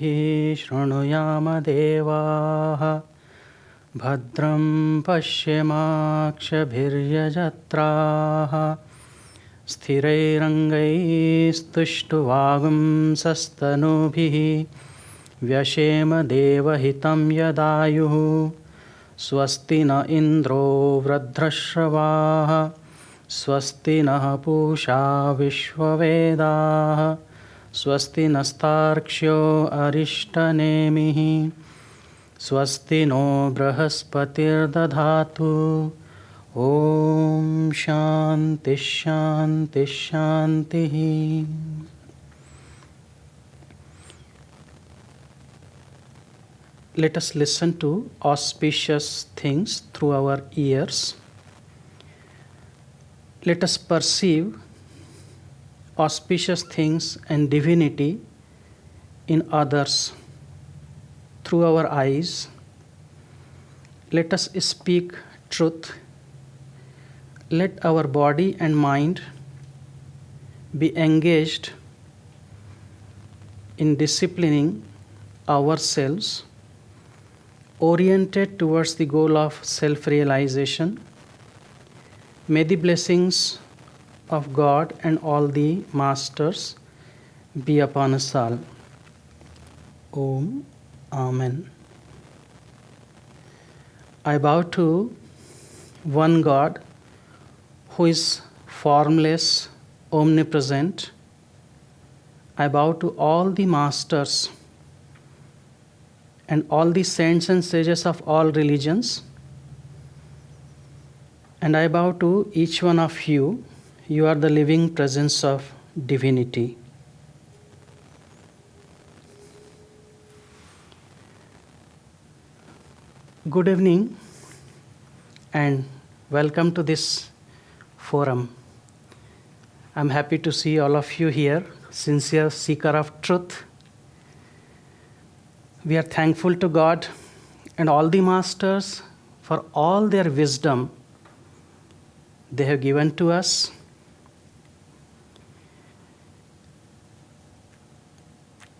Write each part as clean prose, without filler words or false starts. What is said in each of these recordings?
कर्णेभिः शृणुयाम देवाः भद्रं पश्येमाक्षभिर्यजत्राः स्थिरैरङ्गैस्तुष्टुवागुंसस्तनूभिः व्यशेम देवहितं यदायुः स्वस्ति न इन्द्रो वृद्धश्रवाः स्वस्ति नः पूषा विश्ववेदाः स्वस्ति नस्तार्क्ष्यो अरिष्टनेमिः स्वस्ति नो बृहस्पतिर्दधातु ॐ शान्ति शान्ति शान्तिः. Let us listen to auspicious things through our ears. Let us perceive auspicious things and divinity in others through our eyes. Let us speak truth. Let our body and mind be engaged in disciplining ourselves, oriented towards the goal of self-realization. May the blessings of God and all the masters be upon us all. Om. Amen. I bow to one God who is formless, omnipresent. I bow to all the masters and all the saints and sages of all religions. And I bow to each one of you. You are the living presence of divinity. Good evening and welcome to this forum. I'm happy to see all of you here, sincere seeker of truth. We are thankful to God and all the masters for all their wisdom they have given to us.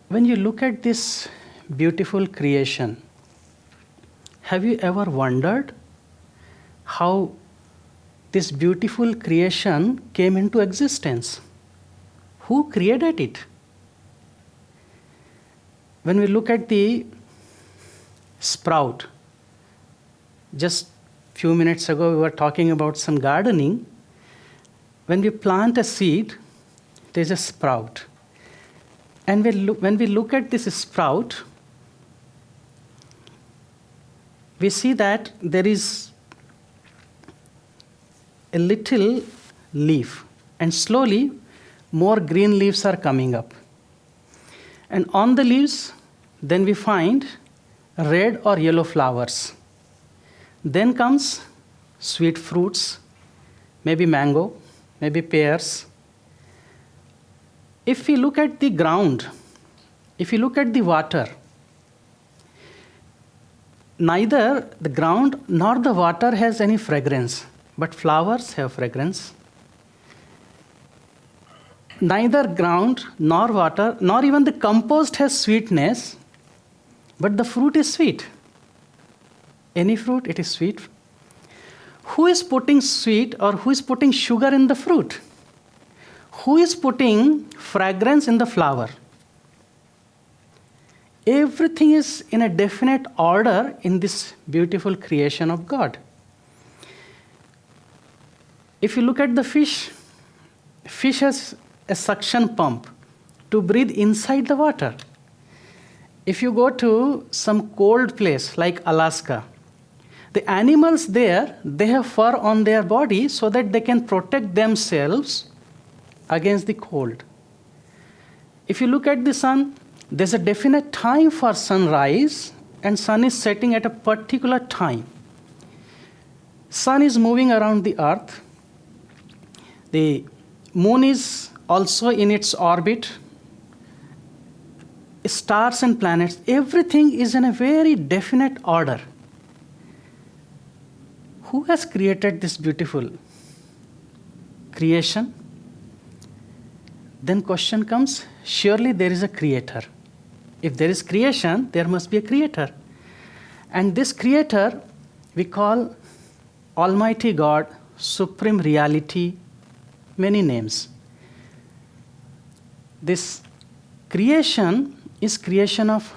When you look at this beautiful creation, have you ever wondered how this beautiful creation came into existence? Who created it? When we look at the sprout, just few minutes ago we were talking about some gardening. When we plant a seed, there is a sprout. And when we look at this sprout, we see that there is a little leaf, and slowly more green leaves are coming up. And on the leaves, then we find red or yellow flowers. Then comes sweet fruits, maybe mango, maybe pears. If we look at the ground, if you look at the water, neither the ground nor the water has any fragrance, but flowers have fragrance. Neither ground nor water nor even the compost has sweetness, but the fruit is sweet. Any fruit, it is sweet. Who is putting sweet or who is putting sugar in the fruit? Who is putting fragrance in the flower? Everything is in a definite order in this beautiful creation of God. If you look at the fish, fish has a suction pump to breathe inside the water. If you go to some cold place like Alaska, the animals there, they have fur on their body so that they can protect themselves against the cold. If you look at the sun, there's a definite time for sunrise and sun is setting at a particular time. Sun is moving around the earth. The moon is also in its orbit. Stars and planets, everything is in a very definite order. Who has created this beautiful creation? Then question comes, surely there is a creator. If there is creation, there must be a creator. And this creator we call Almighty God, Supreme Reality, many names. This creation is creation of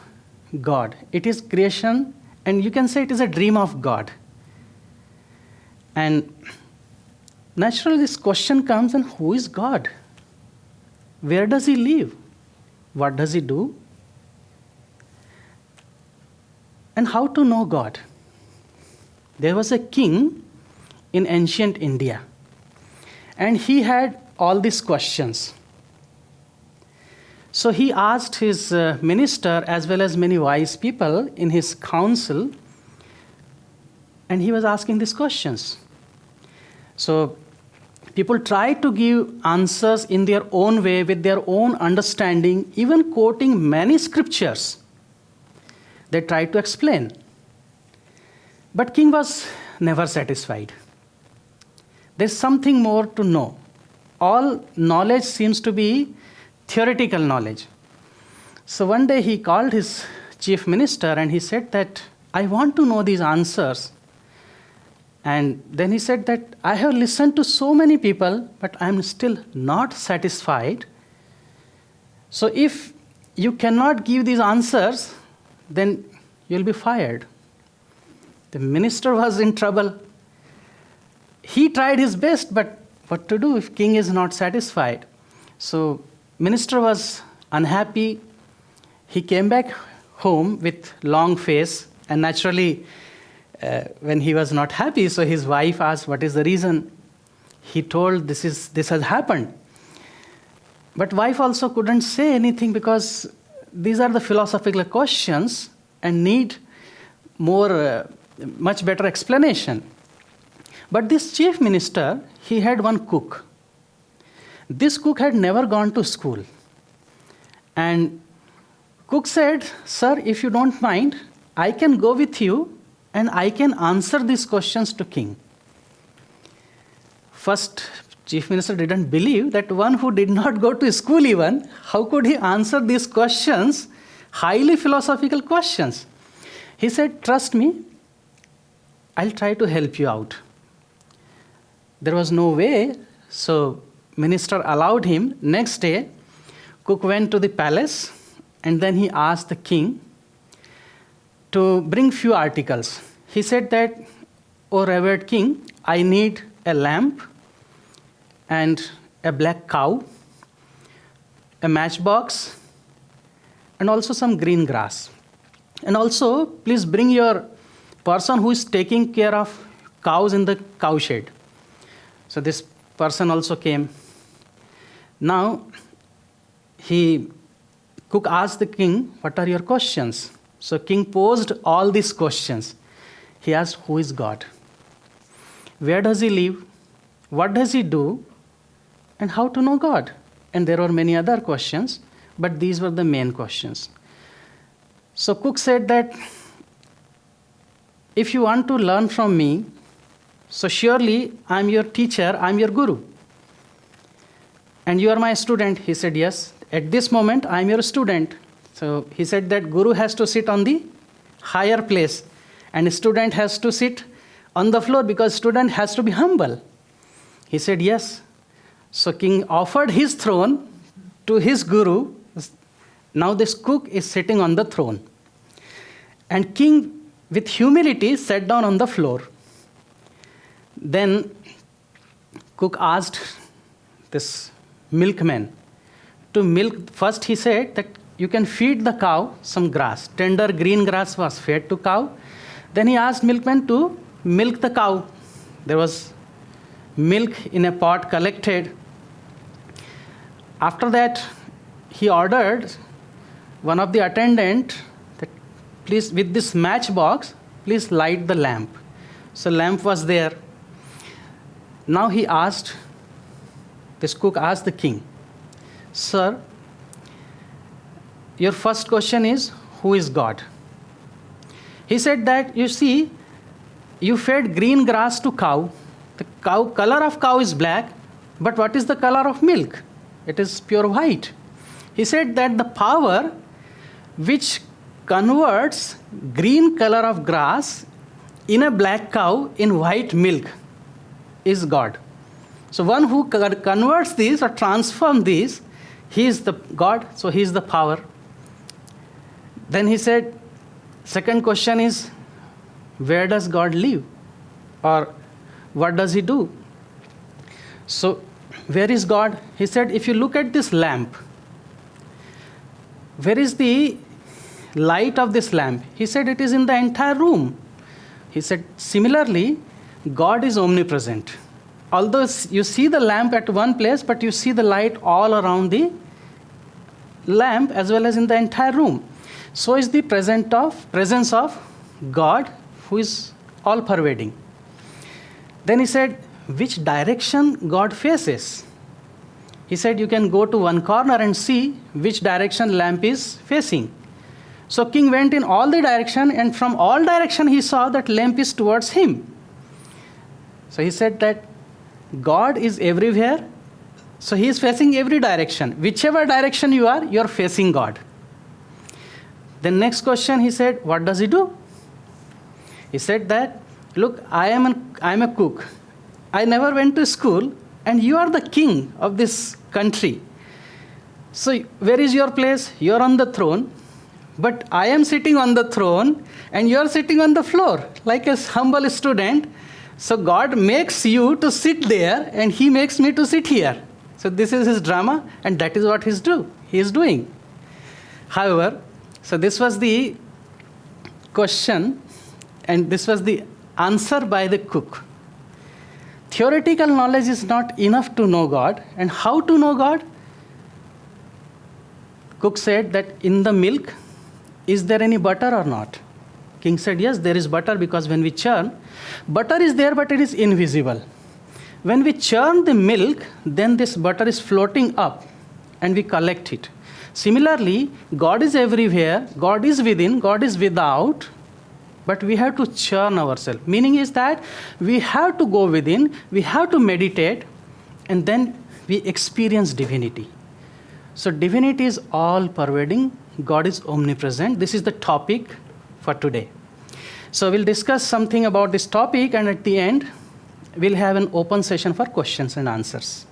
God. It is creation, and you can say it is a dream of God. And naturally this question comes, and who is God? Where does he live? What does he do? And how to know God? There was a king in ancient India, and he had all these questions. So he asked his minister as well as many wise people in his council, and he was asking these questions. So people tried to give answers in their own way, with their own understanding, even quoting many scriptures. They tried to explain. But king was never satisfied. There's something more to know. All knowledge seems to be theoretical knowledge. So one day he called his chief minister and he said that, I want to know these answers. And then he said that, I have listened to so many people, but I'm still not satisfied. So if you cannot give these answers, then you'll be fired. The minister was in trouble. He tried his best, but what to do if king is not satisfied? So minister was unhappy. He came back home with long face, and naturally when he was not happy, so his wife asked, what is the reason? He told, this has happened. But wife also couldn't say anything, because these are the philosophical questions and need more, much better explanation. But this chief minister, he had one cook. This cook had never gone to school. And cook said, sir, if you don't mind, I can go with you and I can answer these questions to king. First, chief minister didn't believe that one who did not go to school even, how could he answer these questions, highly philosophical questions? He said, trust me, I'll try to help you out. There was no way, so minister allowed him. Next day, cook went to the palace, and then he asked the king to bring few articles. He said that, O revered king, I need a lamp and a black cow, a matchbox, and also some green grass. And also, please bring your person who is taking care of cows in the cow shed. So this person also came. Now, cook asked the king, what are your questions? So king posed all these questions. He asked, who is God? Where does he live? What does he do? And how to know God? And there were many other questions, but these were the main questions. So cook said that, if you want to learn from me, so surely I'm your teacher, I'm your guru. And you are my student. He said, yes, at this moment I'm your student. So he said that guru has to sit on the higher place and student has to sit on the floor, because student has to be humble. He said, yes. So king offered his throne to his guru. Now this cook is sitting on the throne. And king, with humility, sat down on the floor. Then cook asked this milkman to milk. First he said that you can feed the cow some grass. Tender green grass was fed to cow. Then he asked milkman to milk the cow. There was milk in a pot collected. After that, he ordered one of the attendant that, please, with this matchbox, please light the lamp. So lamp was there. Now he asked, this cook asked the king, sir, your first question is, who is God? He said that, you see, you fed green grass to cow. The color of cow is black, but what is the color of milk? It is pure white. He said that the power which converts green color of grass in a black cow in white milk is God. So one who converts this or transforms this, he is the God, so he is the power. Then he said, second question is, where does God live? Or what does he do? So where is God? He said, if you look at this lamp, where is the light of this lamp? He said, it is in the entire room. He said, similarly, God is omnipresent. Although you see the lamp at one place, but you see the light all around the lamp as well as in the entire room. So is the presence of God, who is all pervading. Then he said, which direction God faces? He said, you can go to one corner and see which direction lamp is facing. So king went in all the direction, and from all direction he saw that lamp is towards him. So he said that God is everywhere, so he is facing every direction. Whichever direction you are facing God. The next question, he said, what does he do? He said that, look, I am a cook. I never went to school, and you are the king of this country. So where is your place? You are on the throne, but I am sitting on the throne, and you are sitting on the floor, like a humble student. So God makes you to sit there, and he makes me to sit here. So this is his drama, and that is what he is doing. However, so this was the question, and this was the answer by the cook. Theoretical knowledge is not enough to know God. And how to know God? Cook said that in the milk, is there any butter or not? King said, yes, there is butter, because when we churn, butter is there, but it is invisible. When we churn the milk, then this butter is floating up, and we collect it. Similarly, God is everywhere, God is within, God is without, but we have to churn ourselves. Meaning is that we have to go within, we have to meditate, and then we experience divinity. So divinity is all pervading, God is omnipresent. This is the topic for today. So we'll discuss something about this topic, and at the end, we'll have an open session for questions and answers.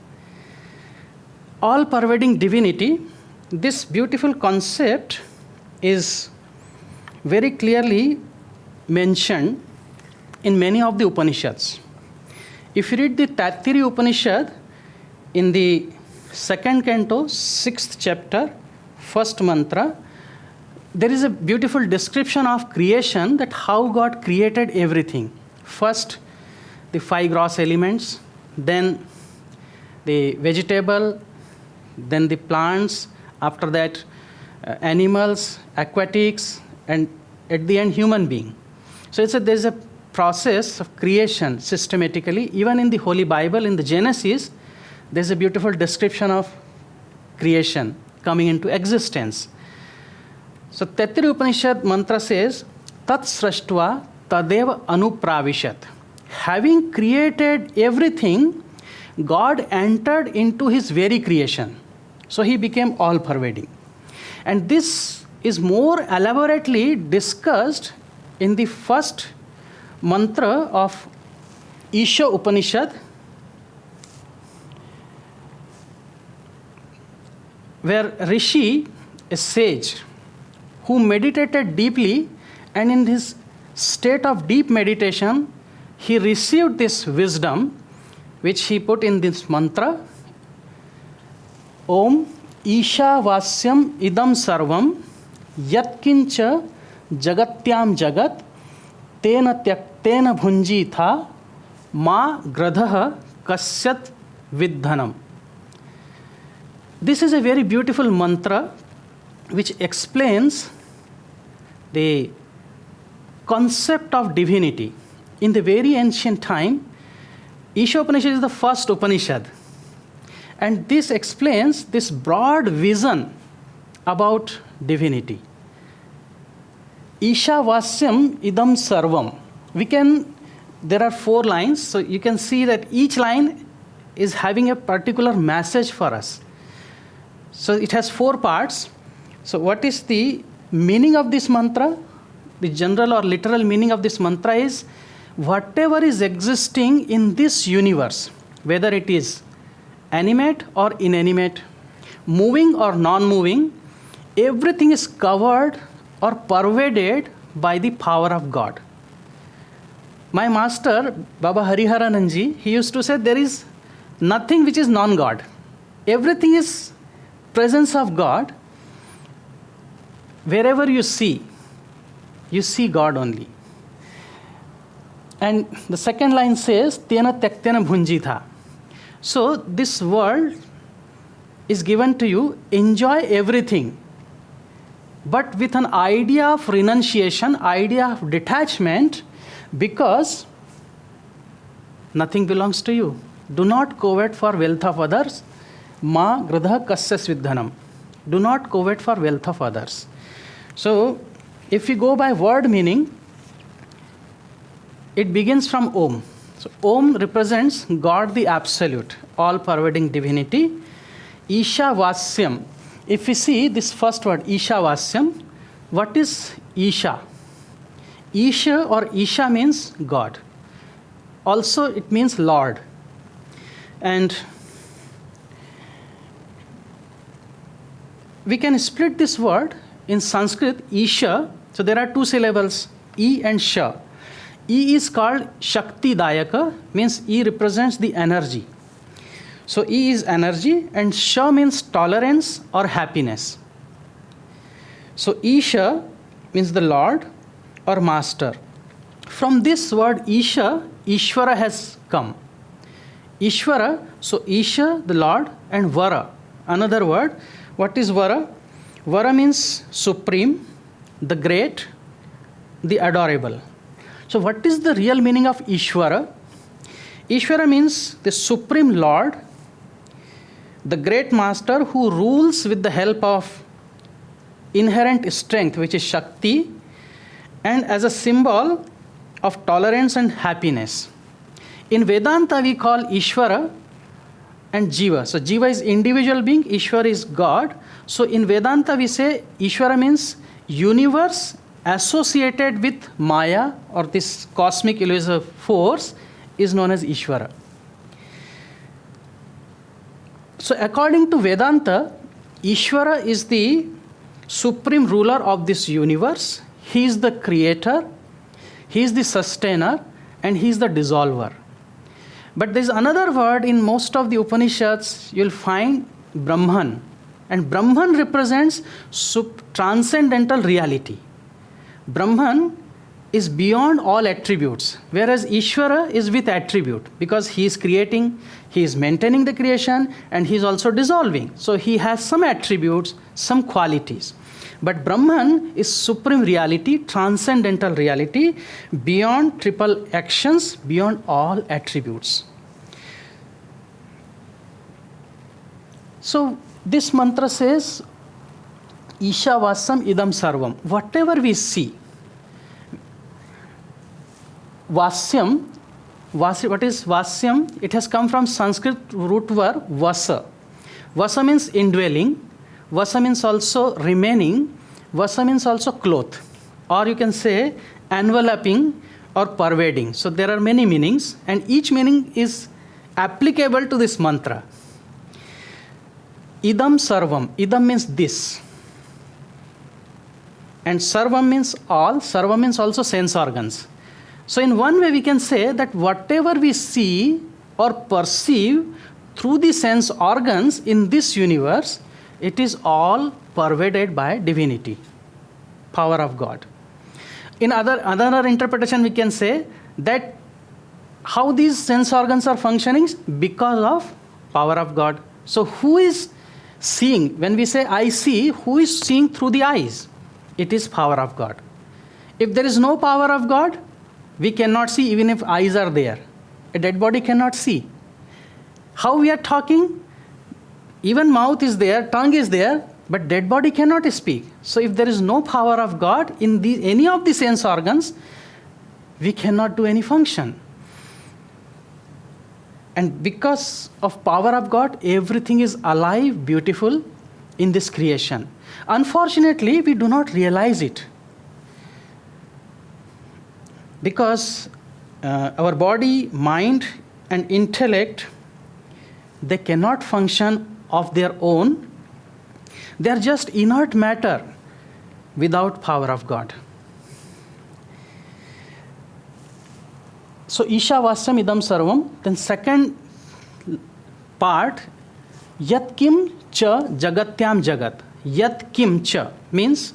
All pervading divinity, this beautiful concept is very clearly mentioned in many of the Upanishads. If you read the Taittiriya Upanishad in the second canto, 6th chapter, first mantra, there is a beautiful description of creation, that how God created everything. First, the 5 gross elements, then the vegetable, then the plants, after that animals, aquatics, and at the end human being. So there's a process of creation systematically. Even in the Holy Bible, in the Genesis, there's a beautiful description of creation coming into existence. So Taittiriya Upanishad mantra says, Tat srashtva tadeva anupravishat. Having created everything, God entered into his very creation. So he became all-pervading. And this is more elaborately discussed in the first mantra of Isha Upanishad, where Rishi, a sage, who meditated deeply, and in his state of deep meditation, he received this wisdom, which he put in this mantra, Om Isha Vasyam Idam Sarvam Yatkincha Jagatyam Jagat Tena Tyaktena Bhunjitha Ma Gradha Kasyat Vidhanam. This is a very beautiful mantra which explains the concept of divinity. In the very ancient time, Isha Upanishad is the first Upanishad. And this explains this broad vision about divinity. Isha Vasyam Idam Sarvam. There are 4 lines, so you can see that each line is having a particular message for us. So it has 4 parts. So what is the meaning of this mantra, the general or literal meaning of this mantra is whatever is existing in this universe, whether it is animate or inanimate, moving or non-moving, everything is covered or pervaded by the power of God. My master, Baba Hariharananji, he used to say there is nothing which is non-God. Everything is presence of God. Wherever you see God only. And the second line says, Tena Tyaktena Bhunjitha. So this world is given to you, enjoy everything, but with an idea of renunciation, idea of detachment, because nothing belongs to you. Do not covet for wealth of others. Ma gradha kasya svidhanam. Do not covet for wealth of others. So, if we go by word meaning, it begins from Om. So, Om represents God the Absolute, all-pervading divinity. Isha Vasyam. If we see this first word, Isha Vasyam, what is Isha? Isha or Isha means God. Also, it means Lord. And we can split this word in Sanskrit, Isha. So there are two syllables, E and Sha. E is called Shakti Dayaka, means E represents the energy. So E is energy, and Sha means tolerance or happiness. So Isha means the Lord or Master. From this word Isha, Ishvara has come. Ishvara, so Isha, the Lord, and Vara, another word. What is Vara? Vara means supreme, the great, the adorable. So what is the real meaning of Ishvara? Ishvara means the supreme Lord, the great master who rules with the help of inherent strength, which is Shakti, and as a symbol of tolerance and happiness. In Vedanta, we call Ishvara and Jiva. So Jiva is individual being, Ishvara is God. So in Vedanta, we say Ishvara means universe associated with Maya, or this cosmic illusive force, is known as Ishvara. So according to Vedanta, Ishvara is the supreme ruler of this universe. He is the creator, he is the sustainer, and he is the dissolver. But there is another word in most of the Upanishads, you will find Brahman. And Brahman represents transcendental reality. Brahman is beyond all attributes, whereas Ishvara is with attribute, because he is creating, he is maintaining the creation, and he is also dissolving. So he has some attributes, some qualities. But Brahman is supreme reality, transcendental reality, beyond triple actions, beyond all attributes. So this mantra says, Isha Vasam Idam Sarvam. Whatever we see, Vasyam, what is Vasyam? It has come from Sanskrit root verb Vasa. Vasa means indwelling. Vasa means also remaining. Vasa means also cloth. Or you can say enveloping or pervading. So there are many meanings, and each meaning is applicable to this mantra. Idam Sarvam. Idam means this. And Sarvam means all. Sarvam means also sense organs. So in one way we can say that whatever we see or perceive through the sense organs in this universe, it is all pervaded by divinity, power of God. In another interpretation, we can say that how these sense organs are functioning because of power of God. So who is seeing? When we say I see, who is seeing through the eyes? It is power of God. If there is no power of God, we cannot see even if eyes are there. A dead body cannot see. How we are talking? Even mouth is there, tongue is there, but dead body cannot speak. So if there is no power of God in any of the sense organs, we cannot do any function. And because of power of God, everything is alive, beautiful in this creation. Unfortunately, we do not realize it because our body, mind, and intellect, they cannot function of their own. They are just inert matter without power of God. So Ishavasam idam sarvam. Then second part, Yat kim cha jagatyam jagat. Yat kim cha means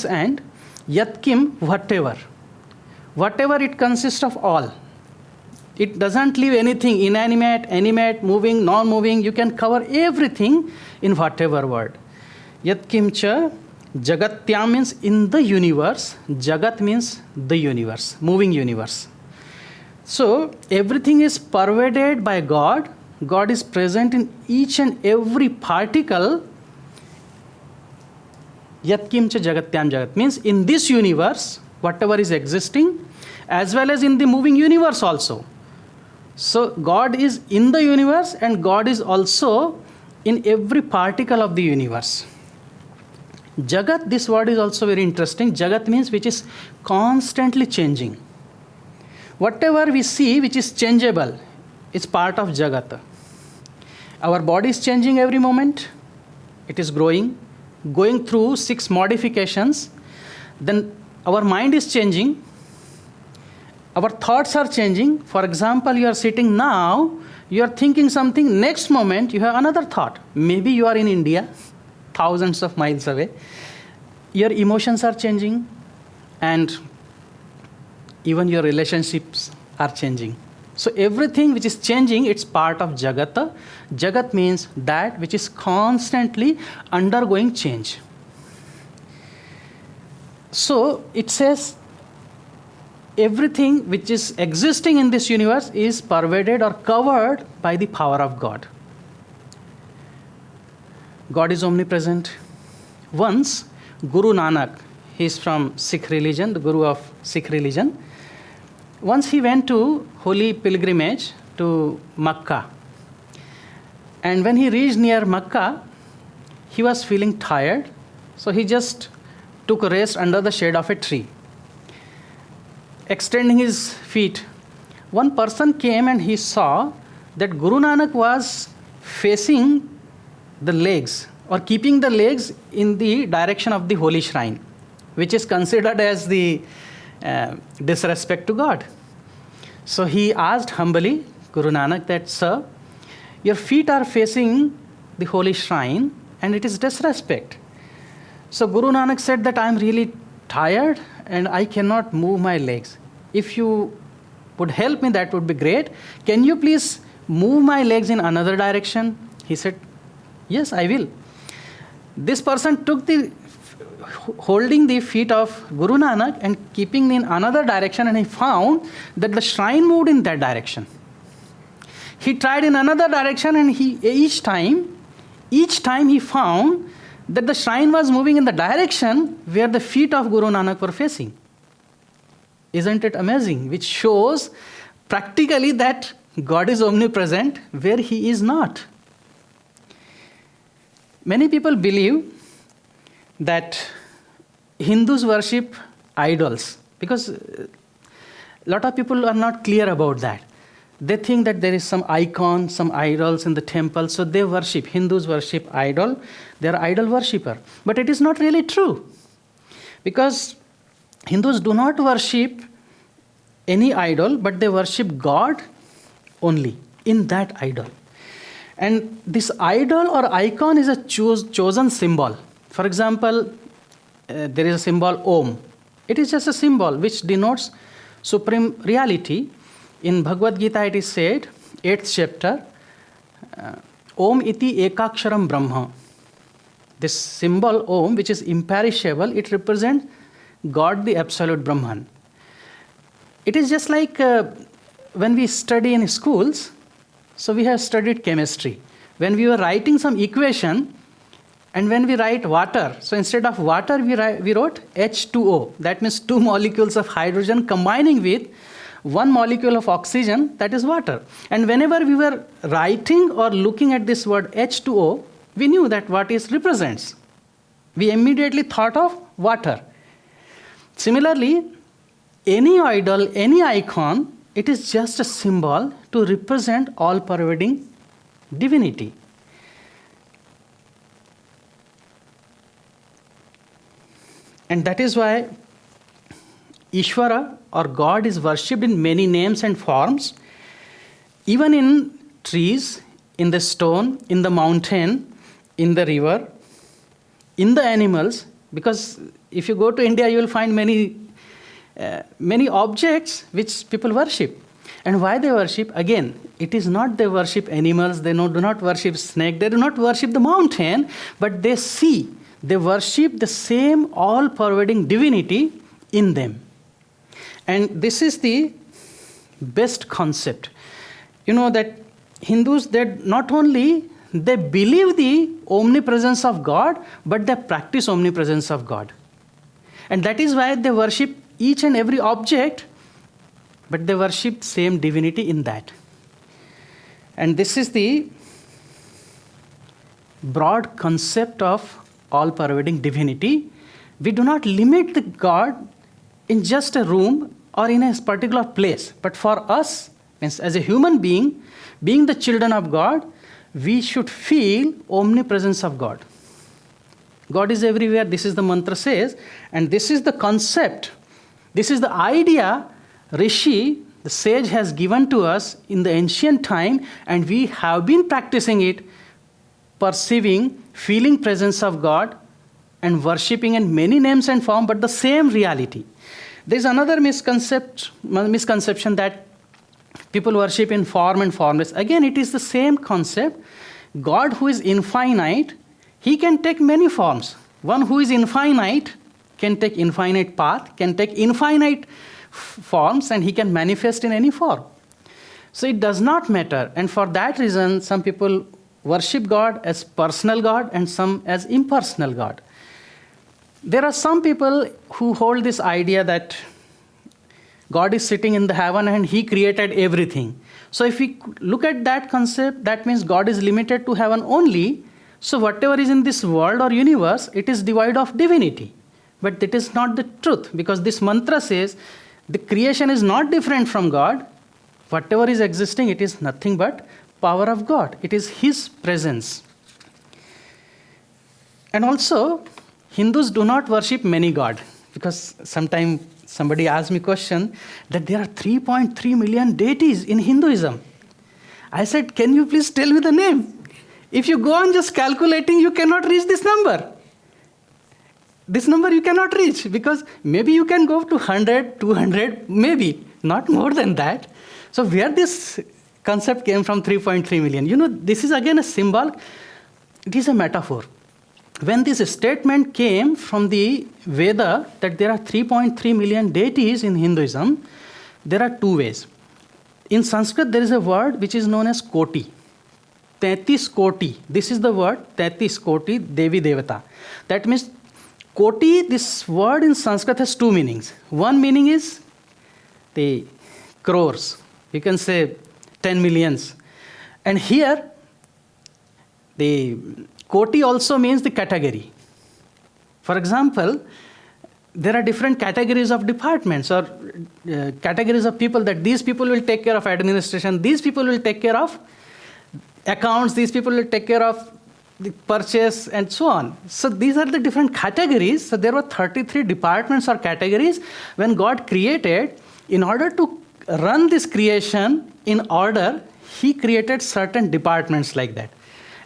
and yat kim whatever. Whatever it consists of all. It doesn't leave anything inanimate, animate, moving, non-moving. You can cover everything in whatever word. Yat kim cha jagatyam means in the universe. Jagat means the universe, moving universe. So everything is pervaded by God. God is present in each and every particle. Yat kim cha jagatyam jagat means in this universe, whatever is existing, as well as in the moving universe also. So God is in the universe and God is also in every particle of the universe. Jagat, this word is also very interesting. Jagat means which is constantly changing. Whatever we see which is changeable is part of Jagat. Our body is changing every moment. It is growing, going through 6 modifications. Then our mind is changing. Our thoughts are changing. For example, you are sitting now, you are thinking something, next moment you have another thought. Maybe you are in India, thousands of miles away. Your emotions are changing and even your relationships are changing. So everything which is changing, it's part of Jagata. Jagat means that which is constantly undergoing change. So it says everything which is existing in this universe is pervaded or covered by the power of God. God is omnipresent. Once, Guru Nanak, he is from Sikh religion, the Guru of Sikh religion. Once he went to holy pilgrimage to Makkah. And when he reached near Makkah, he was feeling tired. So he just took a rest under the shade of a tree. Extending his feet, one person came and he saw that Guru Nanak was facing the legs or keeping the legs in the direction of the holy shrine, which is considered as the disrespect to God. So he asked humbly Guru Nanak that, sir, your feet are facing the holy shrine and it is disrespect. So Guru Nanak said that I am really tired and I cannot move my legs. If you would help me, that would be great. Can you please move my legs in another direction? He said, yes, I will. This person took holding the feet of Guru Nanak and keeping in another direction, and he found that the shrine moved in that direction. He tried in another direction, and each time he found that the shrine was moving in the direction where the feet of Guru Nanak were facing. Isn't it amazing? Which shows practically that God is omnipresent where he is not. Many people believe that Hindus worship idols because a lot of people are not clear about that. They think that there is some icon, some idols in the temple, so they worship. Hindus worship idol. They are idol worshipper. But it is not really true. Because Hindus do not worship any idol, but they worship God only in that idol. And this idol or icon is a chosen symbol. For example, there is a symbol Om. It is just a symbol which denotes supreme reality. In Bhagavad Gita it is said, 8th chapter, Om iti ekaksharam brahma. This symbol Om, which is imperishable, it represents God, the absolute Brahman. It is just like when we study in schools, so we have studied chemistry. When we were writing some equation, and when we write water, so instead of water we wrote H2O. That means 2 molecules of hydrogen combining with 1 molecule of oxygen, that is water. And whenever we were writing or looking at this word H2O, we knew that what it represents. We immediately thought of water. Similarly, any idol, any icon, it is just a symbol to represent all-pervading divinity. And that is why Ishvara or God is worshipped in many names and forms, even in trees, in the stone, in the mountain, in the river, in the animals, because if you go to India, you will find many objects which people worship. And why they worship? Again, it is not they worship animals, they do not worship snake, they do not worship the mountain, but they worship the same all-pervading divinity in them. And this is the best concept. You know that Hindus, they not only they believe the omnipresence of God, but they practice omnipresence of God. And that is why they worship each and every object, but they worship same divinity in that. And this is the broad concept of all-pervading divinity. We do not limit the God in just a room or in a particular place. But for us, as a human being, being the children of God, we should feel omnipresence of God. God is everywhere, this is the mantra says, and this is the concept, this is the idea Rishi, the sage, has given to us in the ancient time, and we have been practicing it, perceiving, feeling presence of God, and worshipping in many names and forms, but the same reality. There is another misconception that people worship in form and formless. Again, it is the same concept. God who is infinite, he can take many forms. One who is infinite can take infinite path, can take infinite forms, and he can manifest in any form. So it does not matter. And for that reason, some people worship God as personal God and some as impersonal God. There are some people who hold this idea that God is sitting in the heaven and he created everything. So if we look at that concept, that means God is limited to heaven only. So whatever is in this world or universe, it is devoid of divinity. But that is not the truth, because this mantra says the creation is not different from God. Whatever is existing, it is nothing but power of God. It is his presence. And also, Hindus do not worship many gods, because sometimes somebody asked me a question that there are 3.3 million deities in Hinduism. I said, can you please tell me the name? If you go on just calculating, you cannot reach this number. This number you cannot reach, because maybe you can go to 100, 200, maybe, not more than that. So where this concept came from 3.3 million? You know, this is again a symbol. It is a metaphor. When this statement came from the Veda that there are 3.3 million deities in Hinduism, there are two ways. In Sanskrit, there is a word which is known as koti. 33 koti. This is the word 33 koti Devi Devata. That means koti, this word in Sanskrit has two meanings. One meaning is the crores. You can say 10 millions. And here, the koti also means the category. For example, there are different categories of departments or categories of people, that these people will take care of administration, these people will take care of accounts, these people will take care of the purchase, and so on. So these are the different categories. So there were 33 departments or categories when God created. In order to run this creation in order, he created certain departments like that.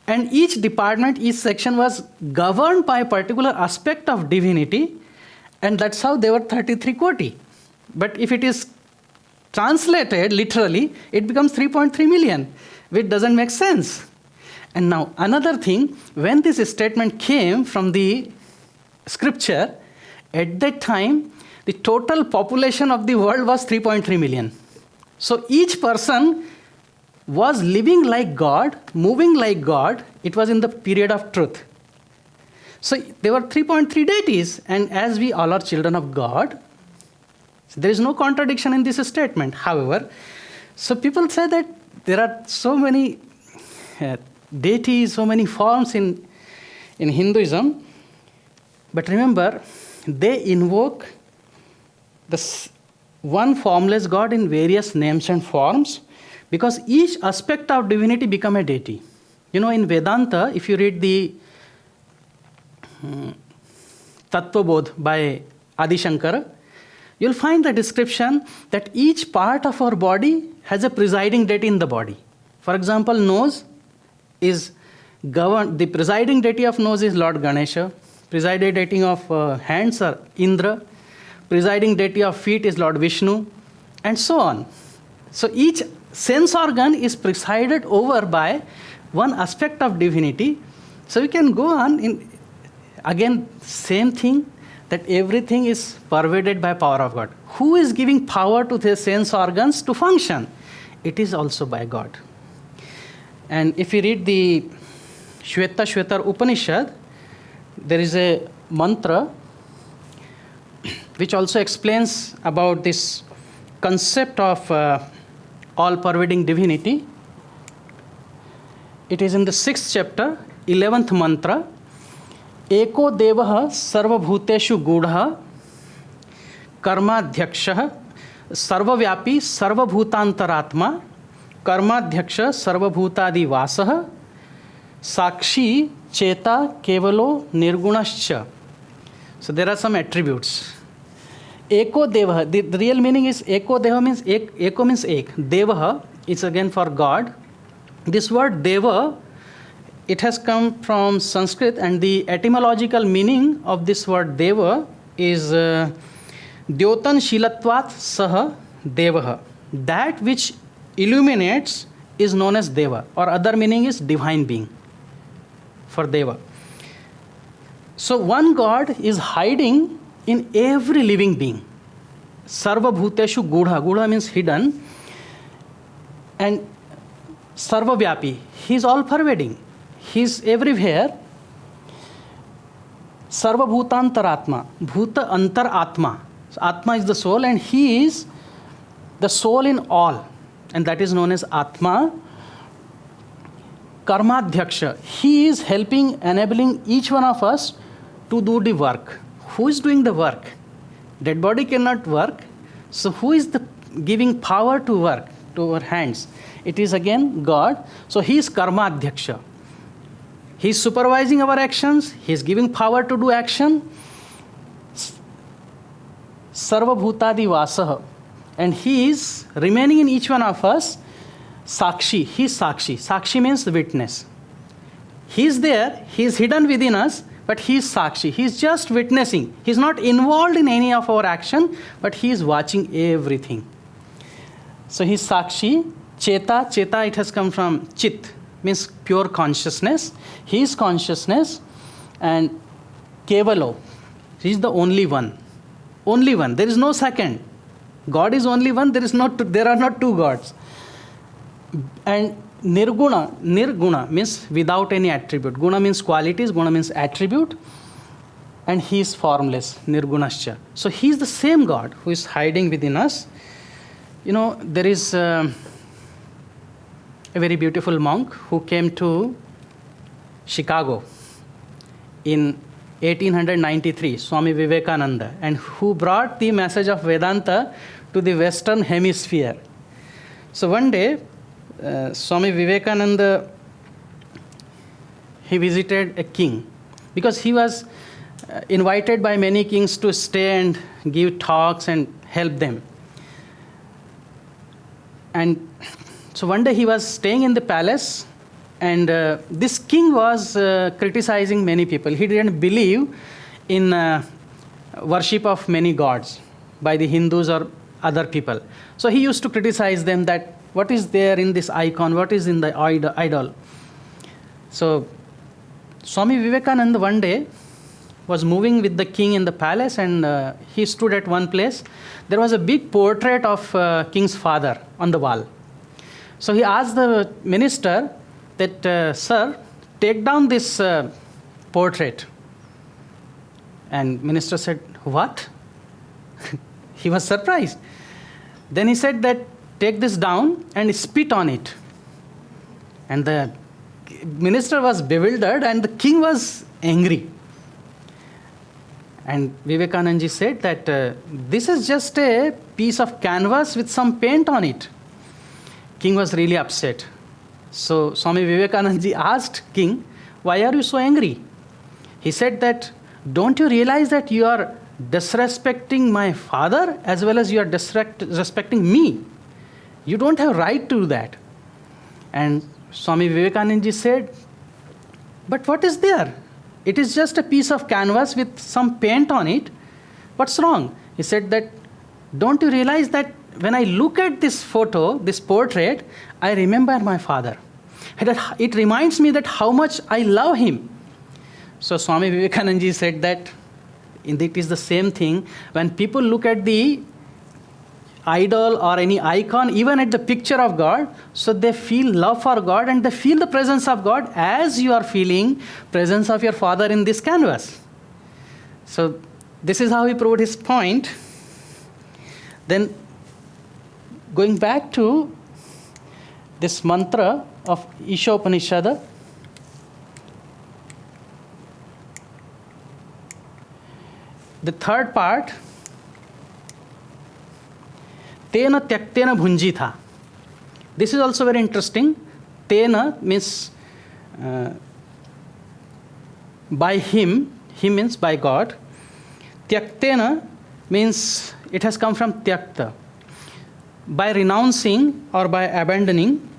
And each department, each section was governed by a particular aspect of divinity, and that's how there were 33 koti. But if it is translated literally, it becomes 3.3 million, which doesn't make sense. And now another thing, when this statement came from the scripture, at that time, the total population of the world was 3.3 million. So each person was living like God, moving like God. It was in the period of truth. So there were 3.3 deities, and as we all are children of God, so there is no contradiction in this statement. However, so people say that there are so many deities, so many forms in Hinduism. But remember, they invoke one formless God in various names and forms, because each aspect of divinity become a deity. In Vedanta, if you read the Tattva Bodh by Adi Shankara, you'll find the description that each part of our body has a presiding deity in the body. For example, nose is governed, the presiding deity of nose is Lord Ganesha, presiding deity of hands are Indra, presiding deity of feet is Lord Vishnu, and so on. So each sense organ is presided over by one aspect of divinity. So we can go on again, same thing, that everything is pervaded by power of God. Who is giving power to the sense organs to function? It is also by God. And if you read the Shweta Upanishad, there is a mantra which also explains about this concept of all-pervading divinity. It is in the 6th chapter, 11th mantra. Eko devah sarvabhuteshu gudha karmadhyaksha sarvavyapi sarvabhutantaratma karmadhyaksha sarvabhutadi vasah sakshi cheta kevalo nirgunascha. So there are some attributes. Eko devah, the real meaning is eko devah means eko means ek. Devah is again for God. This word deva, it has come from Sanskrit, and the etymological meaning of this word deva is Dyotan Shilatvat Saha Devaha. That which illuminates is known as Deva, or other meaning is divine being for Deva. So one God is hiding in every living being. Sarva Bhuteshu Gudha. Gudha means hidden. And Sarva Vyapi. He is all pervading. He is everywhere. Sarva Bhutantaratma. Bhuta Antar Atma. So Atma is the soul, and he is the soul in all. And that is known as Atma. Karmadhyaksha. He is helping, enabling each one of us to do the work. Who is doing the work? Dead body cannot work. So who is giving power to work, to our hands? It is again God. So he is Karmadhyaksha. He is supervising our actions. He is giving power to do action. Sarva Bhutadi Vasaha. And he is remaining in each one of us. Sakshi. He is Sakshi. Sakshi means witness. He is there. He is hidden within us. But he is Sakshi. He is just witnessing. He is not involved in any of our action, but he is watching everything. So he is Sakshi. Cheta. Cheta, it has come from Chit, means pure consciousness. He is consciousness. And Kevalo. He is the only one. Only one. There is no second. God is only one. There are not two gods. And Nirguna means without any attribute. Guna means qualities, Guna means attribute. And he is formless, Nirgunascha. So he is the same God who is hiding within us. There is a very beautiful monk who came to Chicago in 1893, Swami Vivekananda, and who brought the message of Vedanta to the Western Hemisphere. So one day, Swami Vivekananda, he visited a king, because he was invited by many kings to stay and give talks and help them. And so one day he was staying in the palace, and this king was criticizing many people. He didn't believe in worship of many gods by the Hindus or other people. So he used to criticize them that what is there in this icon, what is in the idol. So Swami Vivekananda one day was moving with the king in the palace, and he stood at one place. There was a big portrait of king's father on the wall. So he asked the minister that, sir, take down this portrait. And minister said, what? He was surprised. Then he said that, take this down and spit on it. And the minister was bewildered, and the king was angry. And Vivekananda said that this is just a piece of canvas with some paint on it. King was really upset. So Swami Vivekananda asked King, why are you so angry? He said that, don't you realize that you are disrespecting my father as well as you are disrespecting me? You don't have right to do that. And Swami Vivekananda said, but what is there? It is just a piece of canvas with some paint on it. What's wrong? He said that, don't you realize that when I look at this photo, this portrait, I remember my father. It reminds me that how much I love him. So Swami Vivekananda said that it is the same thing. When people look at the idol or any icon, even at the picture of God, so they feel love for God and they feel the presence of God as you are feeling presence of your father in this canvas. So this is how he proved his point. Then going back to this mantra of Isha Upanishad, the third part, Tena Tyaktena Bhunjitha. This is also very interesting. Tena means by him, he means by God. Tyaktena means it has come from Tyakta. By renouncing or by abandoning.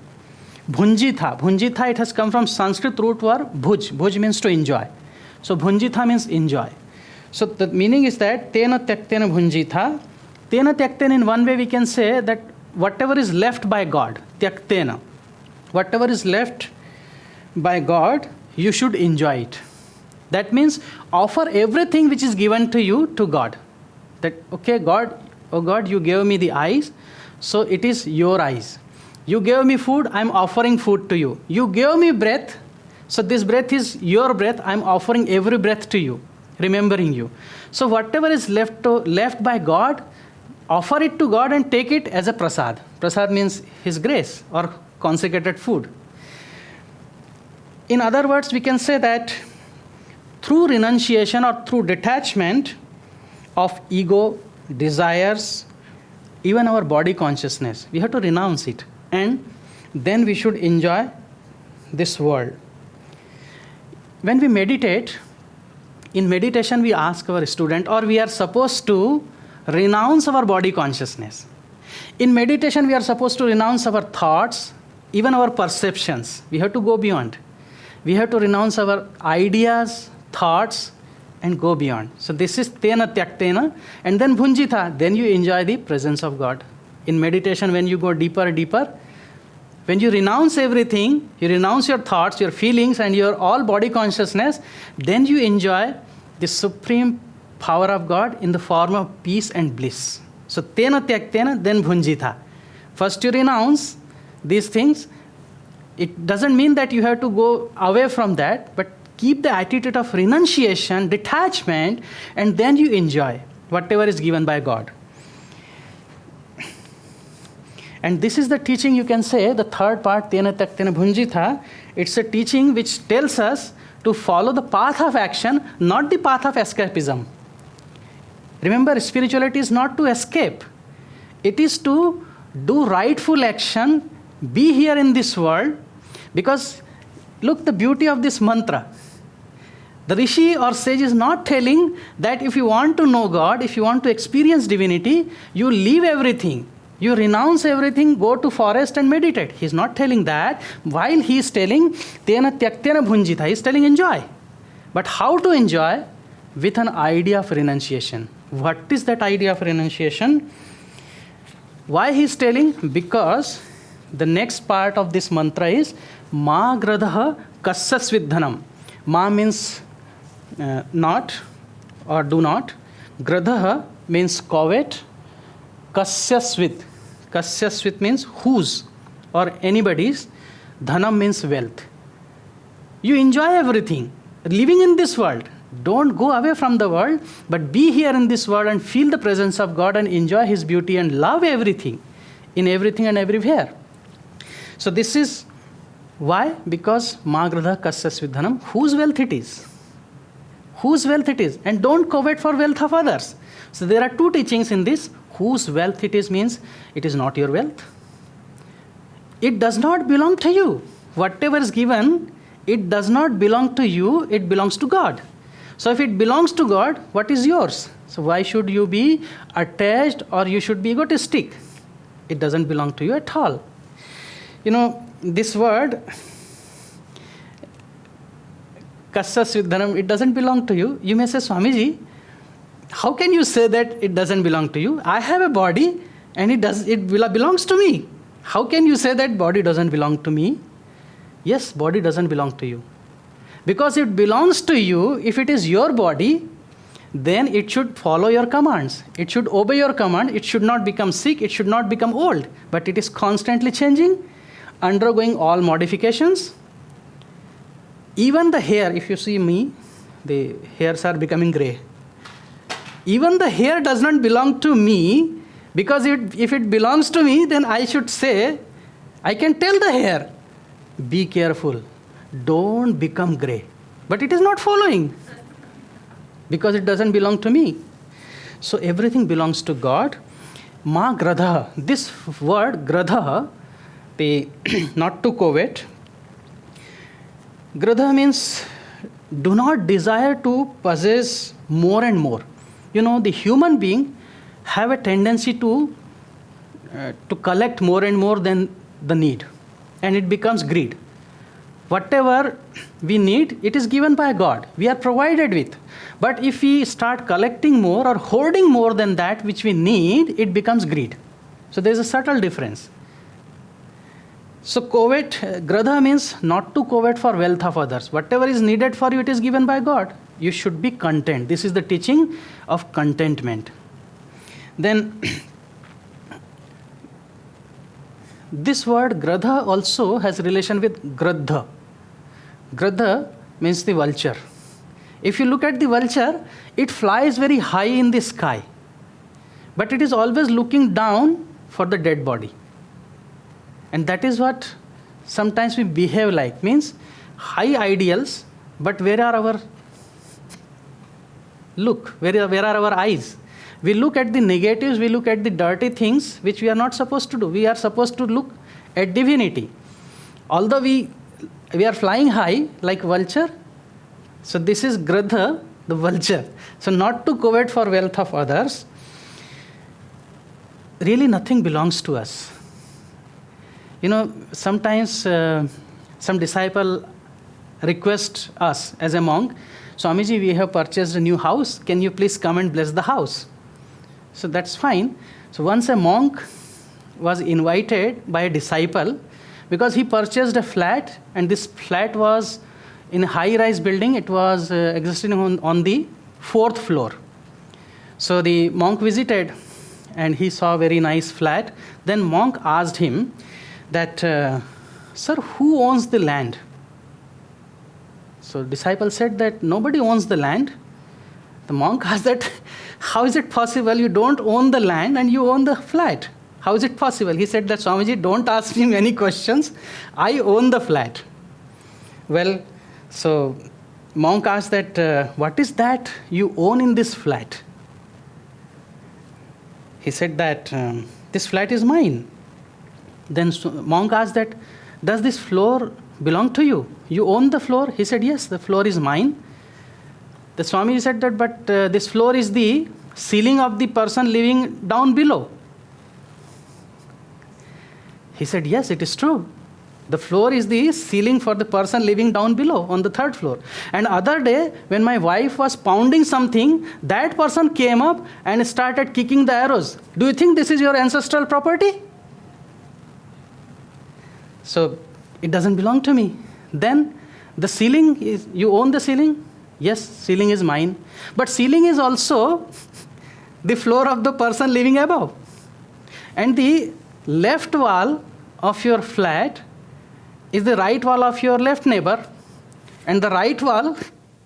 Bhunjitha. Bhunjitha, it has come from Sanskrit root word bhuj. Bhuj means to enjoy. So Bhunjitha means enjoy. So the meaning is that Tena Tyaktena Bhunjitha. Tena Tyaktena, in one way we can say that whatever is left by God, Tyaktena, whatever is left by God, you should enjoy it. That means offer everything which is given to you to God. That, okay, God, oh God, you gave me the eyes, so it is your eyes. You gave me food, I am offering food to you. You gave me breath, so this breath is your breath, I am offering every breath to you, remembering you. So whatever is left by God, offer it to God and take it as a prasad. Prasad means His grace or consecrated food. In other words, we can say that through renunciation or through detachment of ego, desires, even our body consciousness, we have to renounce it. And then we should enjoy this world. When we meditate, in meditation we ask our student, or we are supposed to renounce our body consciousness. In meditation, we are supposed to renounce our thoughts, even our perceptions. We have to go beyond. We have to renounce our ideas, thoughts, and go beyond. So this is Tena Tyaktena. And then Bhunjitha, then you enjoy the presence of God. In meditation, when you go deeper, when you renounce everything, you renounce your thoughts, your feelings, and your all body consciousness, then you enjoy the supreme power of God in the form of peace and bliss. So Tena Tyaktena, then Bhunjitha. First you renounce these things. It doesn't mean that you have to go away from that, but keep the attitude of renunciation, detachment, and then you enjoy whatever is given by God. And this is the teaching, you can say, the third part, Tena Tyaktena Bhunjitha. It's a teaching which tells us to follow the path of action, not the path of escapism. Remember, spirituality is not to escape. It is to do rightful action, be here in this world. Because, look, the beauty of this mantra. The Rishi or sage is not telling that if you want to know God, if you want to experience divinity, you leave everything. You renounce everything, go to forest and meditate. He is not telling that. While he is telling, Tena Tyaktena Bhunjitha, he is telling enjoy. But how to enjoy? With an idea of renunciation. What is that idea of renunciation? Why he is telling? Because the next part of this mantra is Ma Gradaha Kasya Svidhanam. Ma means not or do not. Gradaha means covet. Kasya Svid. Kasya Svid means whose or anybody's. Dhanam means wealth. You enjoy everything. Living in this world. Don't go away from the world, but be here in this world and feel the presence of God and enjoy His beauty and love everything, in everything and everywhere. So this is why? Because Ma Gradha Kasya Svidhanam, whose wealth it is. whose wealth it is, and don't covet for wealth of others. So there are two teachings in this. Whose wealth it is means it is not your wealth. It does not belong to you. Whatever is given, it does not belong to you, it belongs to God. So if it belongs to God, what is yours? So why should you be attached or you should be egotistic? It doesn't belong to you at all. You know, this word, Kasya Siddhanam, it doesn't belong to you. You may say, Swamiji, how can you say that it doesn't belong to you? I have a body and it belongs to me. How can you say that body doesn't belong to me? Yes, body doesn't belong to you. Because it belongs to you, if it is your body, then it should follow your commands. It should obey your command. It should not become sick. It should not become old. But it is constantly changing, undergoing all modifications. Even the hair, if you see me, the hairs are becoming gray. Even the hair does not belong to me, because if it belongs to me, then I should say, I can tell the hair, be careful, don't become gray. But it is not following, because it doesn't belong to me. So everything belongs to God. Ma gradha, this word gradha, not to covet. Gradha means do not desire to possess more and more. You know, the human being have a tendency to collect more and more than the need. And it becomes greed. Whatever we need, it is given by God. We are provided with. But if we start collecting more or hoarding more than that which we need, it becomes greed. So there is a subtle difference. So covet, gradha means not to covet for wealth of others. Whatever is needed for you, it is given by God. You should be content. This is the teaching of contentment. Then this word gradha also has relation with gradha. Gradha means the vulture. If you look at the vulture, it flies very high in the sky. But it is always looking down for the dead body. And that is what sometimes we behave like. Means high ideals, but where are our look? Where are our eyes? We look at the negatives, we look at the dirty things which we are not supposed to do. We are supposed to look at divinity. Although we are flying high like vulture, so this is gradha, the vulture. So not to covet for wealth of others. Really nothing belongs to us. You know, sometimes some disciple request us as a monk, Swamiji, we have purchased a new house. Can you please come and bless the house? So that's fine. So once a monk was invited by a disciple because he purchased a flat, and this flat was in a high-rise building. It was existing on the 4th floor. So the monk visited and he saw a very nice flat. Then monk asked him that, sir, who owns the land? So disciple said that nobody owns the land. The monk asked that, how is it possible you don't own the land and you own the flat? How is it possible? He said that, Swamiji, don't ask me many questions. I own the flat. Well, so monk asked that, what is that you own in this flat? He said that, this flat is mine. Then monk asked that, does this floor belong to you? You own the floor? He said, yes, the floor is mine. The Swami said that, but this floor is the ceiling of the person living down below. He said, yes, it is true. The floor is the ceiling for the person living down below on the 3rd floor. And other day, when my wife was pounding something, that person came up and started kicking the arrows. Do you think this is your ancestral property? So it doesn't belong to me. Then the ceiling is, you own the ceiling? Yes, ceiling is mine. But ceiling is also the floor of the person living above. And the left wall of your flat is the right wall of your left neighbor. And the right wall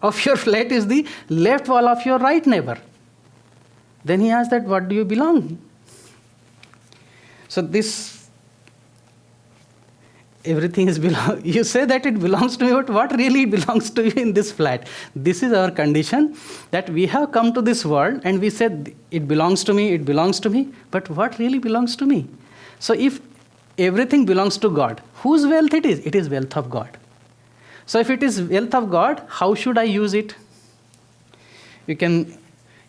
of your flat is the left wall of your right neighbor. Then he asked that, what do you belong? So this everything is you say that it belongs to me, but what really belongs to you in this flat? This is our condition, that we have come to this world and we said it belongs to me, it belongs to me, but what really belongs to me? So if everything belongs to God, whose wealth it is? It is wealth of God. So if it is wealth of God, how should I use it? You can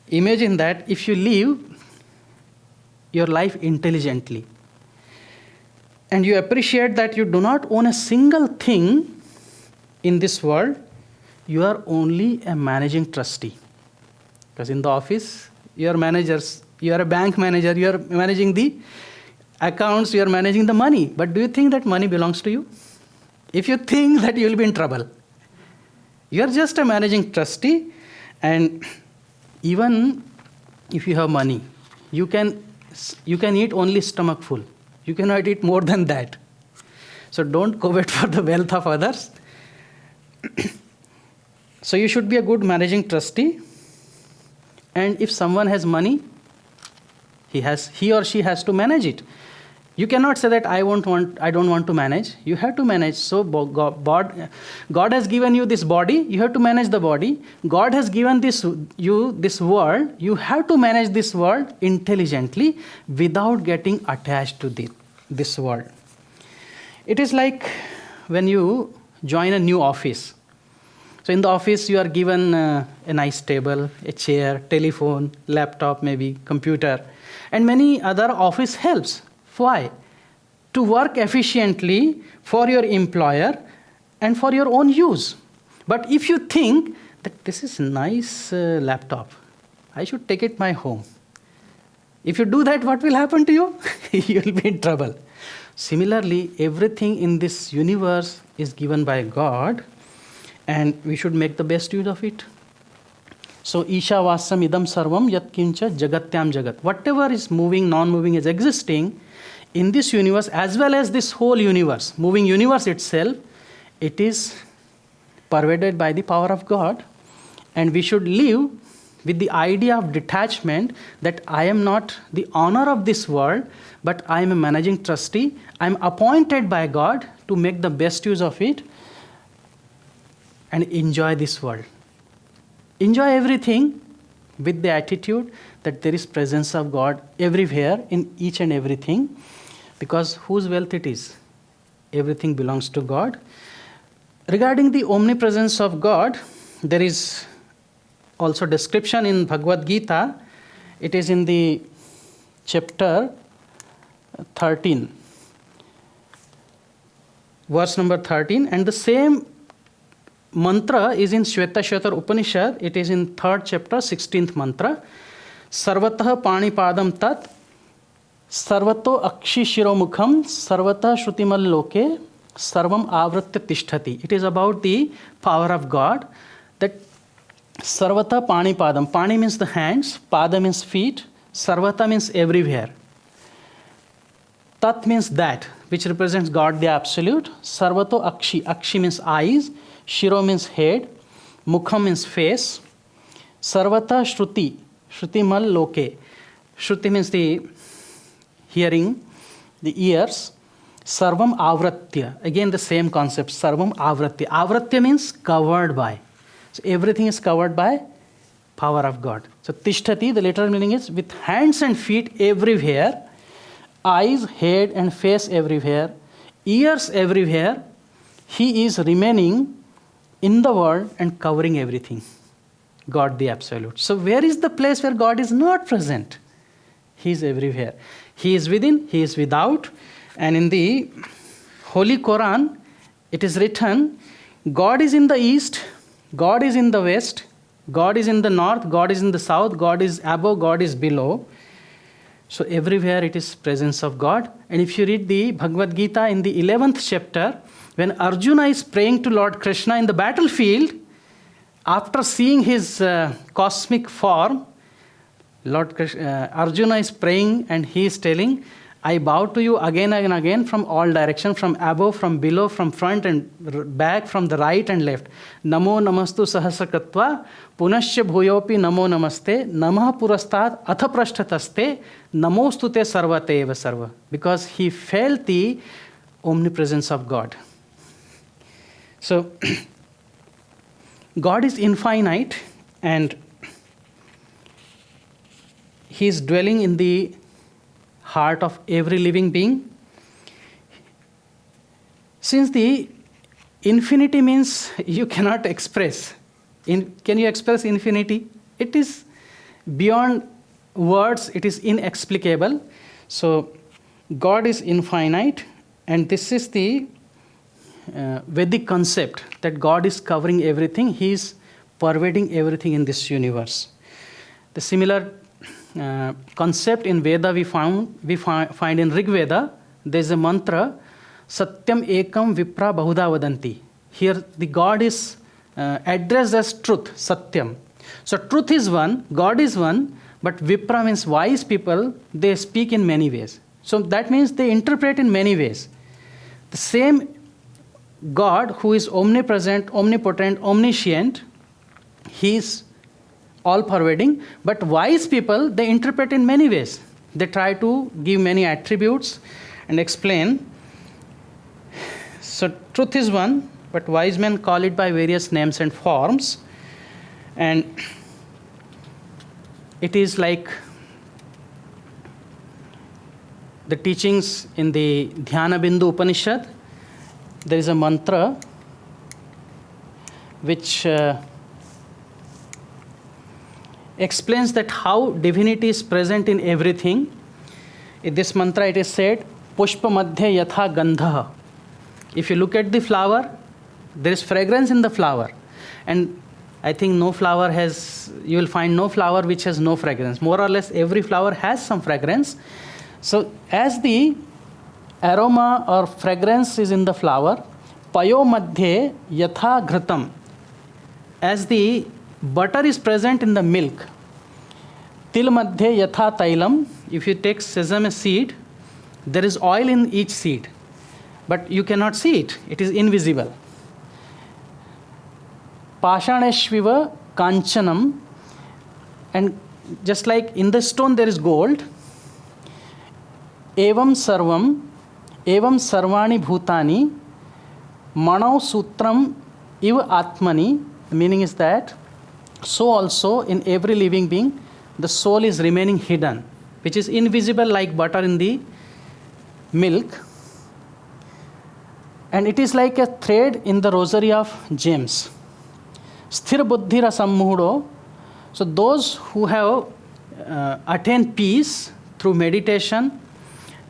imagine that if you live your life intelligently, and you appreciate that you do not own a single thing in this world, you are only a managing trustee. Because in the office, you are managers, you are a bank manager, you are managing the accounts, you are managing the money. But do you think that money belongs to you? If you think that, you will be in trouble. You are just a managing trustee, and even if you have money, you can eat only stomach full. You cannot eat more than that. So don't covet for the wealth of others. So you should be a good managing trustee. And if someone has money, he or she has to manage it. You cannot say that I don't want to manage. You have to manage. So God has given you this body. You have to manage the body. God has given this world. You have to manage this world intelligently without getting attached to this world. It is like when you join a new office. So in the office, you are given a nice table, a chair, telephone, laptop, maybe computer, and many other office helps. Why? To work efficiently for your employer and for your own use. But if you think that this is a nice laptop, I should take it my home. If you do that, what will happen to you? You will be in trouble. Similarly, everything in this universe is given by God, and we should make the best use of it. So, Isha Vasam idam sarvam yat kincha jagatyam jagat. Whatever is moving, non-moving, is existing in this universe, as well as this whole universe, moving universe itself, it is pervaded by the power of God. And we should live with the idea of detachment, that I am not the owner of this world, but I am a managing trustee. I am appointed by God to make the best use of it and enjoy this world. Enjoy everything with the attitude that there is presence of God everywhere in each and everything, because whose wealth it is? Everything belongs to God. Regarding the omnipresence of God, there is also description in Bhagavad Gita. It is in the chapter 13, verse number 13, and the same mantra is in Shvetashvatar Upanishad. It is in 3rd chapter, 16th mantra. Sarvatah panipadam tat, sarvato akshi shiromukham, sarvatah shrutimal loke, sarvam avratya tishtati. It is about the power of God, that sarvata panipadam. Pani means the hands, pada means feet, sarvata means everywhere. Tat means that, which represents God the Absolute. Sarvato akshi. Akshi means eyes. Shiro means head. Mukham means face. Sarvata shruti. Shruti mal loke. Shruti means the hearing, the ears. Sarvam avratya. Again the same concept. Sarvam avratya. Avratya means covered by. So everything is covered by power of God. So tishtati, the literal meaning is with hands and feet everywhere, eyes, head and face everywhere, ears everywhere, he is remaining in the world and covering everything. God the Absolute. So where is the place where God is not present? He is everywhere. He is within, he is without. And in the Holy Quran, it is written, God is in the east, God is in the west, God is in the north, God is in the south, God is above, God is below. So everywhere it is presence of God. And if you read the Bhagavad Gita in the 11th chapter, when Arjuna is praying to Lord Krishna in the battlefield, after seeing his cosmic form, Arjuna is praying and he is telling, I bow to you again and again from all directions, from above, from below, from front and back, from the right and left. Namo namastu sahasrakatva, punasya bhuyopi namo namaste, namah purastat atha prasthataste, namostute sarvate eva sarva. Because he felt the omnipresence of God. So, God is infinite and He is dwelling in the heart of every living being. Since the infinity means you cannot express. Can you express infinity? It is beyond words, it is inexplicable. So, God is infinite, and this is the Vedic concept that God is covering everything. He is pervading everything in this universe. The similar concept in Veda we find in Rig Veda. There is a mantra, Satyam Ekam Vipra Bahuda Vadanti. Here the God is addressed as truth, Satyam. So truth is one, God is one, but Vipra means wise people, they speak in many ways. So that means they interpret in many ways. The same God who is omnipresent, omnipotent, omniscient, He is all-pervading, but wise people, they interpret in many ways. They try to give many attributes and explain. So truth is one, but wise men call it by various names and forms. And it is like the teachings in the Dhyana Bindu Upanishad. There is a mantra which explains that how divinity is present in everything. In this mantra it is said, Pushpa Madhya Yatha Gandha. If you look at the flower, there is fragrance in the flower. And I think you will find no flower which has no fragrance. More or less every flower has some fragrance. So as the aroma or fragrance is in the flower, Payo Madhye Yatha Ghritam. As the butter is present in the milk, Til Madhye Yatha Tailam. If you take sesame seed, there is oil in each seed, but you cannot see it. It is invisible. Pashaneshviva Kanchanam. And just like in the stone there is gold, Evam Sarvani Bhutani, Manau Sutram Iv Atmani. The meaning is that so also in every living being, the soul is remaining hidden, which is invisible like butter in the milk. And it is like a thread in the rosary of gems. Sthir Buddhira Sammuhudo. So those who have attained peace through meditation,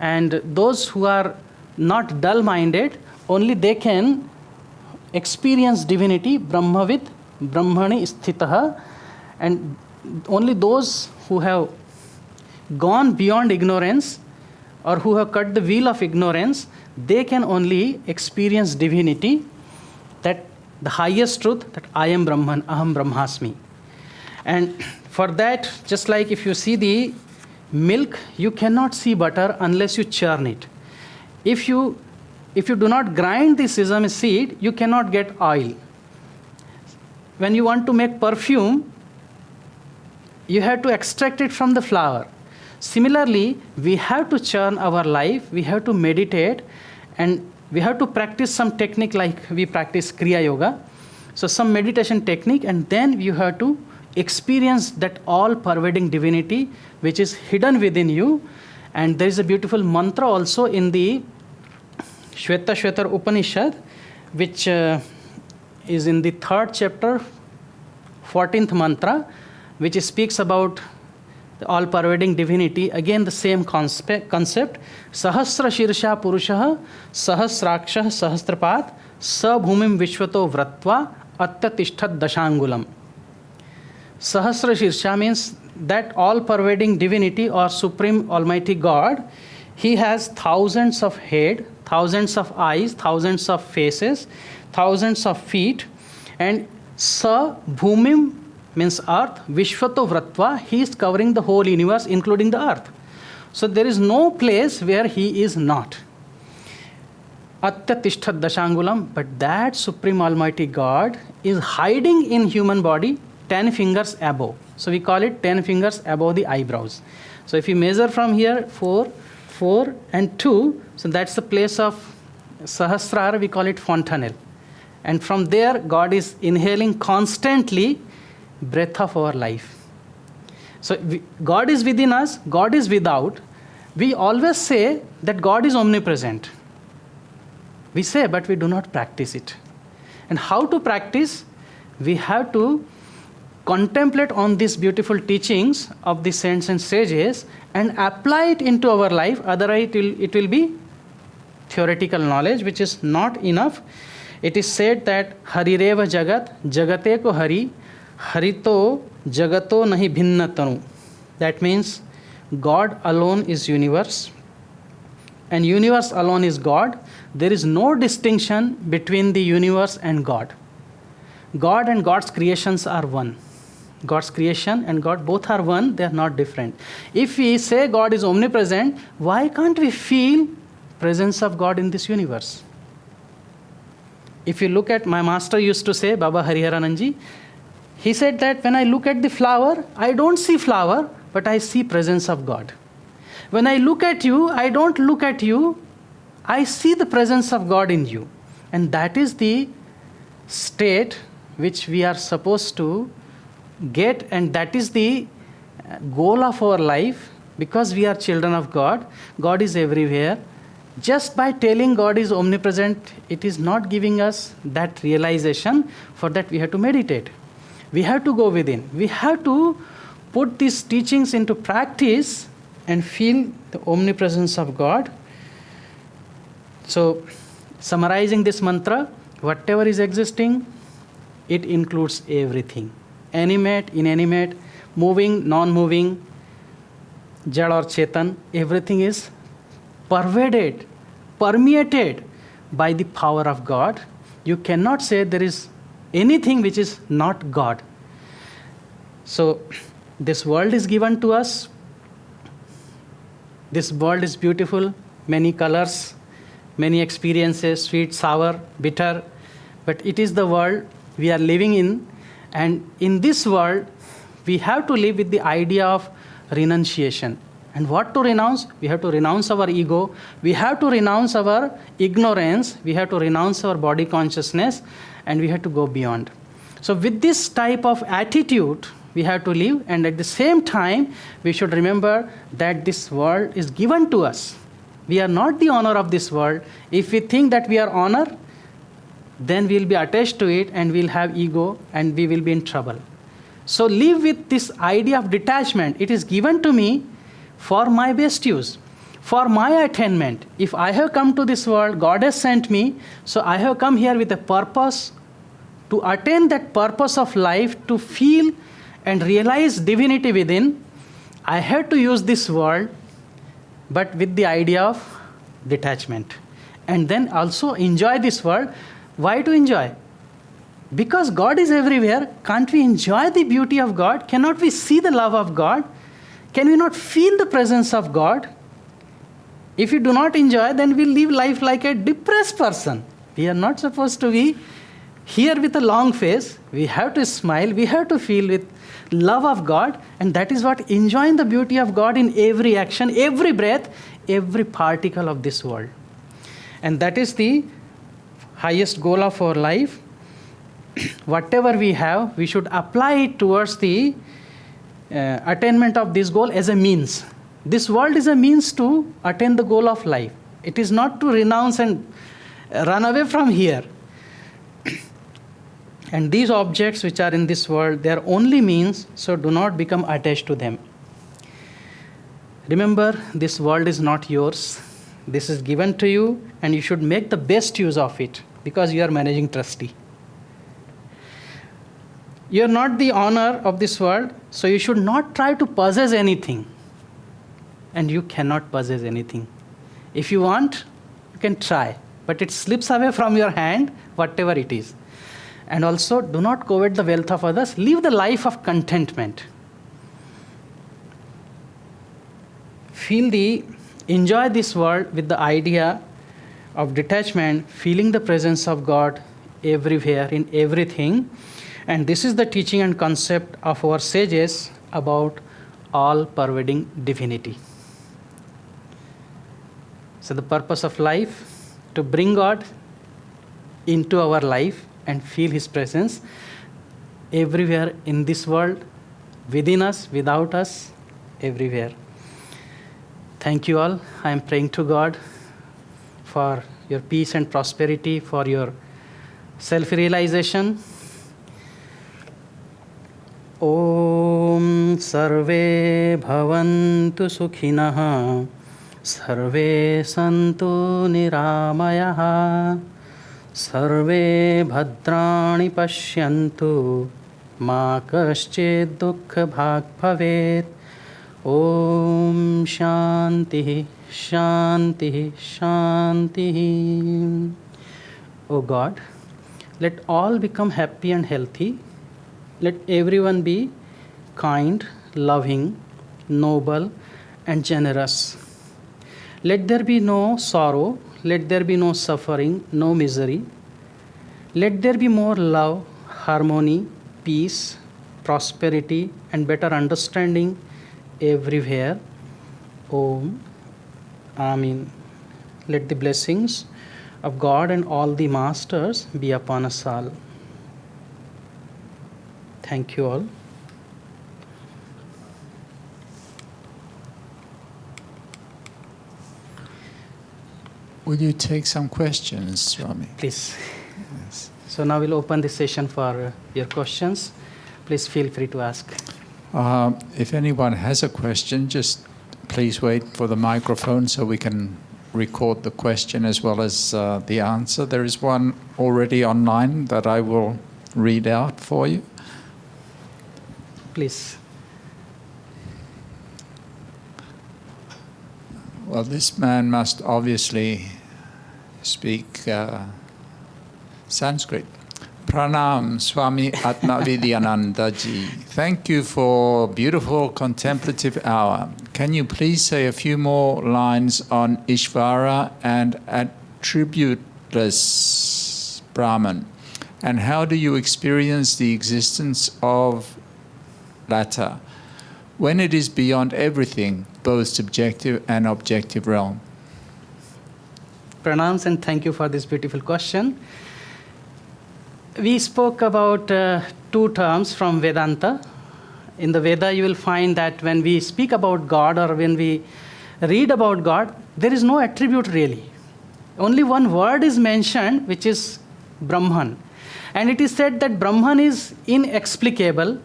and those who are not dull-minded, only they can experience divinity, Brahmavid, Brahmani Sthitaha, and only those who have gone beyond ignorance or who have cut the wheel of ignorance, they can only experience divinity, that the highest truth, that I am Brahman, Aham Brahmasmi. And for that, just like if you see the milk, you cannot see butter unless you churn it. If you do not grind the sesame seed, you cannot get oil. When you want to make perfume, you have to extract it from the flower. Similarly, we have to churn our life, we have to meditate, and we have to practice some technique like we practice Kriya Yoga. So some meditation technique, and then you have to experience that all-pervading divinity which is hidden within you. And there is a beautiful mantra also in the Shvetashvatar Upanishad, which is in the 3rd chapter, 14th mantra, which speaks about the all-pervading divinity. Again, the same concept. Sahasra Shirsha Purushaha Sahasrakshah Sahasrapat Sa Bhumim Vishwato Vratva Attatishtat Dashangulam. Sahasra Shirsha means that all-pervading divinity or Supreme Almighty God. He has thousands of head, thousands of eyes, thousands of faces, thousands of feet, and Sa Bhumim means earth, Vishwato Vratva, he is covering the whole universe, including the earth. So there is no place where he is not. Attatishtat Dashangulam, but that Supreme Almighty God is hiding in human body 10 fingers above. So we call it 10 fingers above the eyebrows. So if you measure from here 4, 4 and 2, so that's the place of Sahasrara, we call it fontanel. And from there, God is inhaling constantly breath of our life. So God is within us, God is without. We always say that God is omnipresent. We say, but we do not practice it. And how to practice? We have to contemplate on these beautiful teachings of the saints and sages and apply it into our life. Otherwise, it will be theoretical knowledge, which is not enough. It is said that Harireva Jagat, Jagate ko Hari, Harito Jagato nahi bhinna tanu. That means God alone is universe, and universe alone is God. There is no distinction between the universe and God. God and God's creations are one. God's creation and God both are one, they are not different. If we say God is omnipresent, why can't we feel presence of God in this universe? If you look at, my master used to say, Baba Hariharananji, he said that when I look at the flower, I don't see flower, but I see presence of God. When I look at you, I don't look at you, I see the presence of God in you. And that is the state which we are supposed to get, and that is the goal of our life, because we are children of God. God is everywhere. Just by telling God is omnipresent, it is not giving us that realization. For that we have to meditate. We have to go within. We have to put these teachings into practice and feel the omnipresence of God. So, summarizing this mantra, whatever is existing, it includes everything. Animate, inanimate, moving, non-moving, Jad or Chetan, everything is pervaded, permeated by the power of God. You cannot say there is anything which is not God. So, this world is given to us. This world is beautiful, many colors, many experiences, sweet, sour, bitter. But it is the world we are living in. And in this world, we have to live with the idea of renunciation. And what to renounce? We have to renounce our ego. We have to renounce our ignorance. We have to renounce our body consciousness. And we have to go beyond. So with this type of attitude, we have to live. And at the same time, we should remember that this world is given to us. We are not the owner of this world. If we think that we are owner, then we will be attached to it and we will have ego and we will be in trouble. So live with this idea of detachment. It is given to me for my best use, for my attainment. If I have come to this world, God has sent me, so I have come here with a purpose to attain that purpose of life, to feel and realize divinity within. I have to use this world, but with the idea of detachment. And then also enjoy this world. Why to enjoy? Because God is everywhere. Can't we enjoy the beauty of God? Cannot we see the love of God? Can we not feel the presence of God? If we do not enjoy, then we live life like a depressed person. We are not supposed to be here with a long face. We have to smile. We have to feel with love of God. And that is what enjoying the beauty of God in every action, every breath, every particle of this world. And that is the highest goal of our life. Whatever we have, we should apply it towards the attainment of this goal as a means. This world is a means to attain the goal of life. It is not to renounce and run away from here. And these objects which are in this world, they are only means, so do not become attached to them. Remember, this world is not yours. This is given to you, and you should make the best use of it, because you are managing trustee. You are not the owner of this world, so you should not try to possess anything. And you cannot possess anything. If you want, you can try, but it slips away from your hand, whatever it is. And also, do not covet the wealth of others. Live the life of contentment. Enjoy this world with the idea of detachment, feeling the presence of God everywhere, in everything. And this is the teaching and concept of our sages about all-pervading divinity. So the purpose of life, to bring God into our life and feel His presence everywhere in this world, within us, without us, everywhere. Thank you all. I am praying to God for your peace and prosperity, for your self-realization. Om Sarve Bhavantu Sukhinah Sarve Santu Niramayah Sarve Bhadrani Pashyantu Ma Kaschid Dukkha Bhag Bhavet. Om Shanti Shanti Shanti. O God, let all become happy and healthy. Let everyone be kind, loving, noble, and generous. Let there be no sorrow, let there be no suffering, no misery. Let there be more love, harmony, peace, prosperity, and better understanding everywhere. Om. Amen. Let the blessings of God and all the masters be upon us all. Thank you all. Will you take some questions, Swami? Please. Yes. So now we'll open the session for your questions. Please feel free to ask. If anyone has a question, just please wait for the microphone so we can record the question as well as the answer. There is one already online that I will read out for you. Please. Well, this man must obviously speak Sanskrit. Pranam, Swami Atmavidyananda Ji. Thank you for beautiful contemplative hour. Can you please say a few more lines on Ishvara and attributeless Brahman? And how do you experience the existence of latter when it is beyond everything, both subjective and objective realm? Pranams and thank you for this beautiful question. We spoke about two terms from Vedanta. In the Veda, you will find that when we speak about God or when we read about God, there is no attribute really. Only one word is mentioned, which is Brahman. And it is said that Brahman is inexplicable.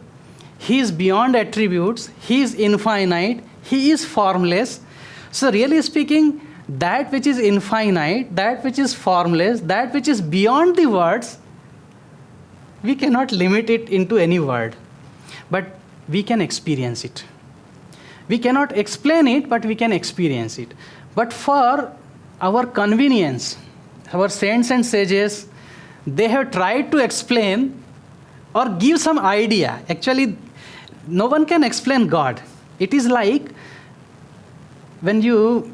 He is beyond attributes. He is infinite. He is formless. So really speaking, that which is infinite, that which is formless, that which is beyond the words, we cannot limit it into any word. But we can experience it. We cannot explain it, but we can experience it. But for our convenience, our saints and sages, they have tried to explain or give some idea. Actually, no one can explain God. It is like when you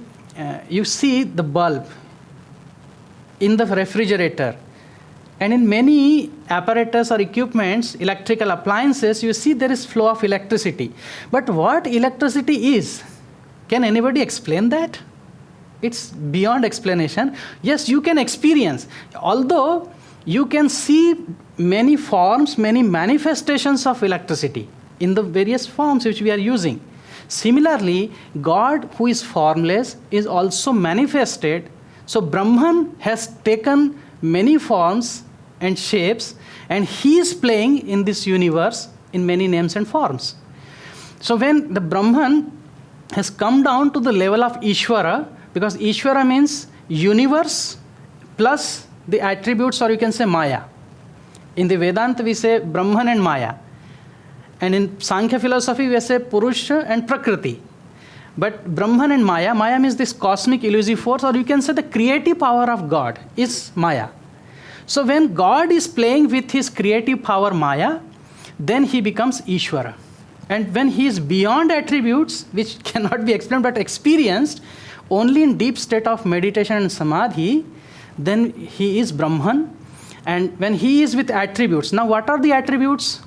see the bulb in the refrigerator, and in many apparatus or equipments, electrical appliances, you see there is flow of electricity. But what electricity is, can anybody explain that? It's beyond explanation. Yes, you can experience. Although you can see many forms, many manifestations of electricity in the various forms which we are using. Similarly, God, who is formless, is also manifested. So Brahman has taken many forms and shapes, and he is playing in this universe in many names and forms. So when the Brahman has come down to the level of Ishvara, because Ishvara means universe plus the attributes, or you can say Maya. In the Vedanta we say Brahman and Maya. And in Sankhya philosophy we say Purusha and Prakriti. But Brahman and Maya means this cosmic elusive force, or you can say the creative power of God is Maya. So when God is playing with his creative power Maya, then he becomes Ishvara. And when he is beyond attributes, which cannot be explained but experienced, only in deep state of meditation and samadhi, then he is Brahman. And when he is with attributes, now what are the attributes?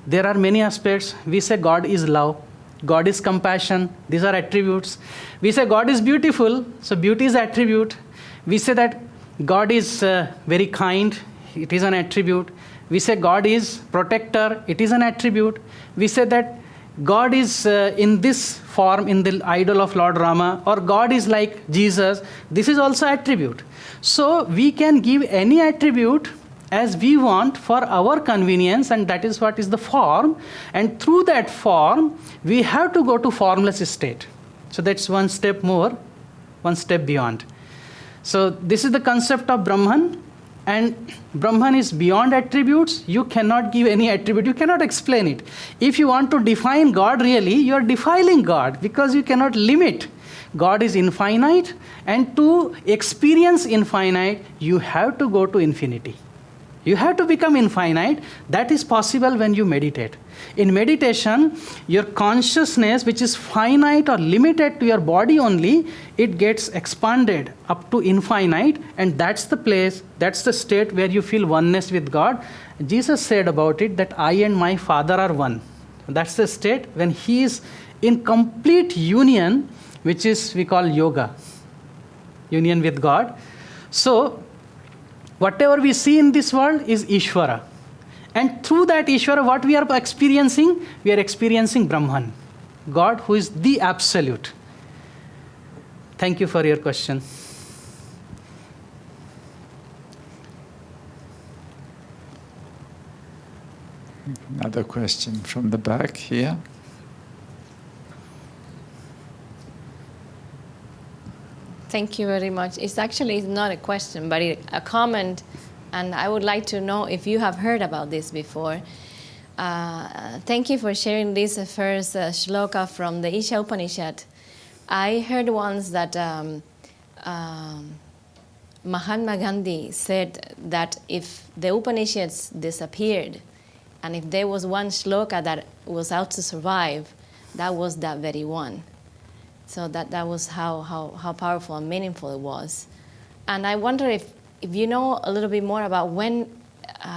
There are many aspects. We say God is love, God is compassion, these are attributes. We say God is beautiful, so beauty is attribute. We say that God is very kind, it is an attribute. We say God is protector, it is an attribute. We say that God is in this form in the idol of Lord Rama, or God is like Jesus. This is also attribute. So we can give any attribute as we want for our convenience, and that is what is the form. And through that form, we have to go to formless state. So that's one step more, one step beyond. So this is the concept of Brahman. And Brahman is beyond attributes. You cannot give any attribute. You cannot explain it. If you want to define God really, you are defiling God, because you cannot limit. God is infinite, and to experience infinite, you have to go to infinity. You have to become infinite. That is possible when you meditate. In meditation, your consciousness, which is finite or limited to your body only, it gets expanded up to infinite, and that's the place, that's the state where you feel oneness with God. Jesus said about it that I and my Father are one. That's the state when he is in complete union, which is we call yoga, union with God. So whatever we see in this world is Ishvara. And through that Ishvara, what we are experiencing? We are experiencing Brahman, God who is the absolute. Thank you for your question. Another question from the back here. Thank you very much. It's actually not a question, but a comment, and I would like to know if you have heard about this before. Thank you for sharing this first shloka from the Isha Upanishad. I heard once that Mahatma Gandhi said that if the Upanishads disappeared, and if there was one shloka that was out to survive, that was that very one. So that was how powerful and meaningful it was. And I wonder if you know a little bit more about when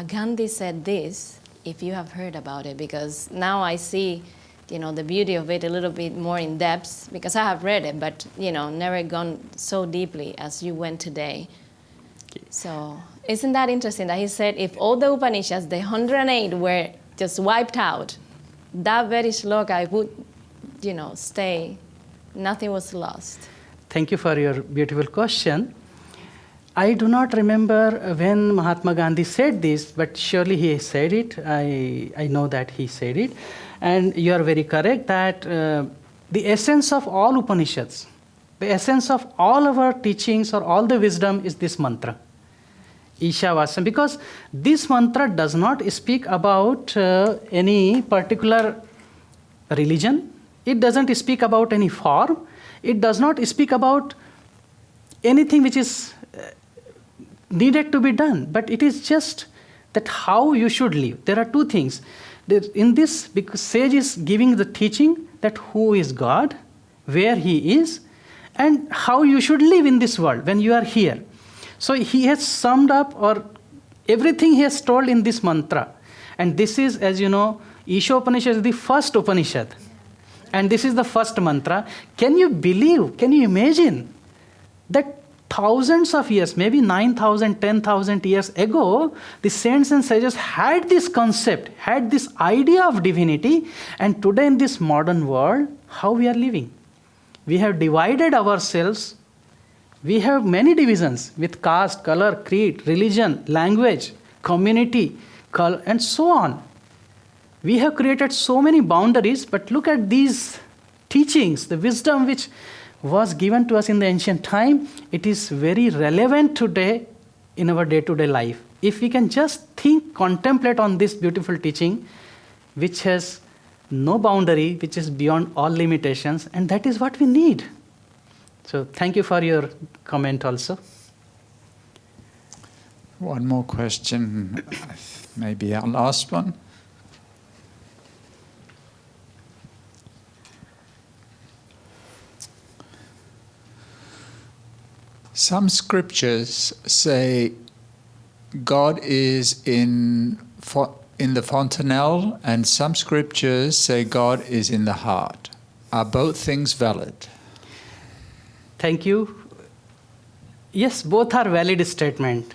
Gandhi said this, if you have heard about it, because now I see, the beauty of it a little bit more in depth, because I have read it, but, never gone so deeply as you went today. So isn't that interesting that he said if all the Upanishads, the 108 were just wiped out, that very shloka would, stay. Nothing was lost. Thank you for your beautiful question. I do not remember when Mahatma Gandhi said this, but surely he said it. I know that he said it. And you are very correct that the essence of all Upanishads, the essence of all our teachings or all the wisdom is this mantra, Ishavasya. Because this mantra does not speak about any particular religion. It doesn't speak about any form. It does not speak about anything which is needed to be done. But it is just that how you should live. There are two things. In this, because sage is giving the teaching that who is God, where he is, and how you should live in this world when you are here. So he has summed up or everything he has told in this mantra. And this is, as you know, Isha Upanishad is the first Upanishad. And this is the first mantra. Can you believe, can you imagine that thousands of years, maybe 9,000, 10,000 years ago, the saints and sages had this concept, had this idea of divinity, and today in this modern world, how we are living? We have divided ourselves. We have many divisions with caste, color, creed, religion, language, community, and so on. We have created so many boundaries, but look at these teachings, the wisdom which was given to us in the ancient time. It is very relevant today in our day-to-day life. If we can just think, contemplate on this beautiful teaching, which has no boundary, which is beyond all limitations, and that is what we need. So thank you for your comment also. One more question, maybe our last one. Some scriptures say God is in the fontanelle, and some scriptures say God is in the heart. Are both things valid? Thank you. Yes, both are valid statement.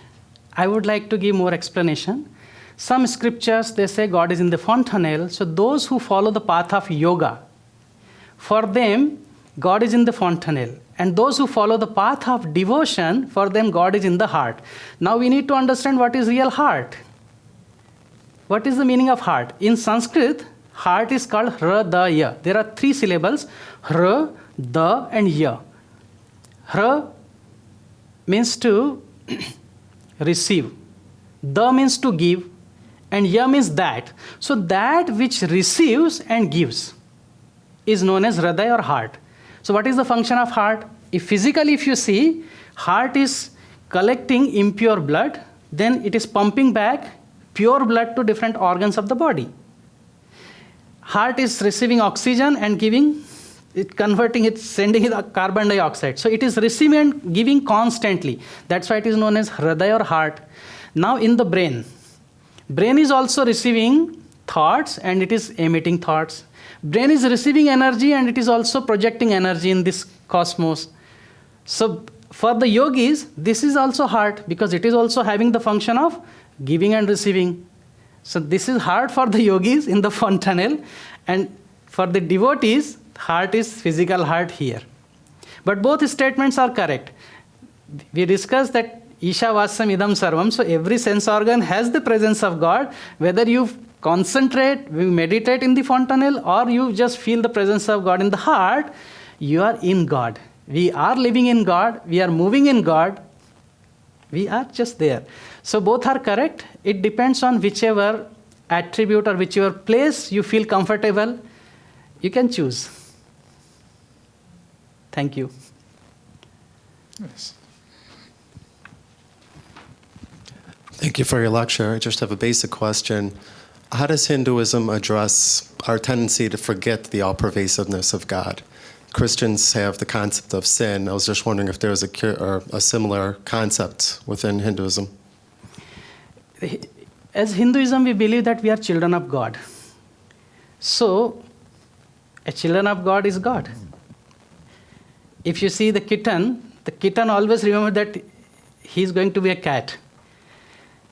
I would like to give more explanation. Some scriptures, they say God is in the fontanelle. So those who follow the path of yoga, for them, God is in the fontanelle. And those who follow the path of devotion, for them, God is in the heart. Now we need to understand what is real heart. What is the meaning of heart? In Sanskrit, heart is called hridaya. There are 3 syllables, hr, da, and ya. Hr means to receive. Da means to give. And ya means that. So that which receives and gives is known as hridaya or heart. So what is the function of heart? If physically, if you see, heart is collecting impure blood, then it is pumping back pure blood to different organs of the body. Heart is receiving oxygen and giving, it converting it, sending it carbon dioxide. So it is receiving and giving constantly. That's why it is known as hridaya or heart. Now in the brain is also receiving thoughts and it is emitting thoughts. Brain is receiving energy and it is also projecting energy in this cosmos. So for the yogis, this is also heart because it is also having the function of giving and receiving. So this is heart for the yogis in the fontanelle, and for the devotees, heart is physical heart here. But both statements are correct. We discussed that Isha Vasam Idam Sarvam, so every sense organ has the presence of God. Whether you concentrate, meditate in the fontanelle, or you just feel the presence of God in the heart, you are in God. We are living in God, we are moving in God, we are just there. So both are correct. It depends on whichever attribute or whichever place you feel comfortable, you can choose. Thank you. Yes. Thank you for your lecture. I just have a basic question. How does Hinduism address our tendency to forget the all-pervasiveness of God? Christians have the concept of sin. I was just wondering if there was a similar concept within Hinduism. As Hinduism, we believe that we are children of God. So, a children of God is God. If you see the kitten always remember that he is going to be a cat.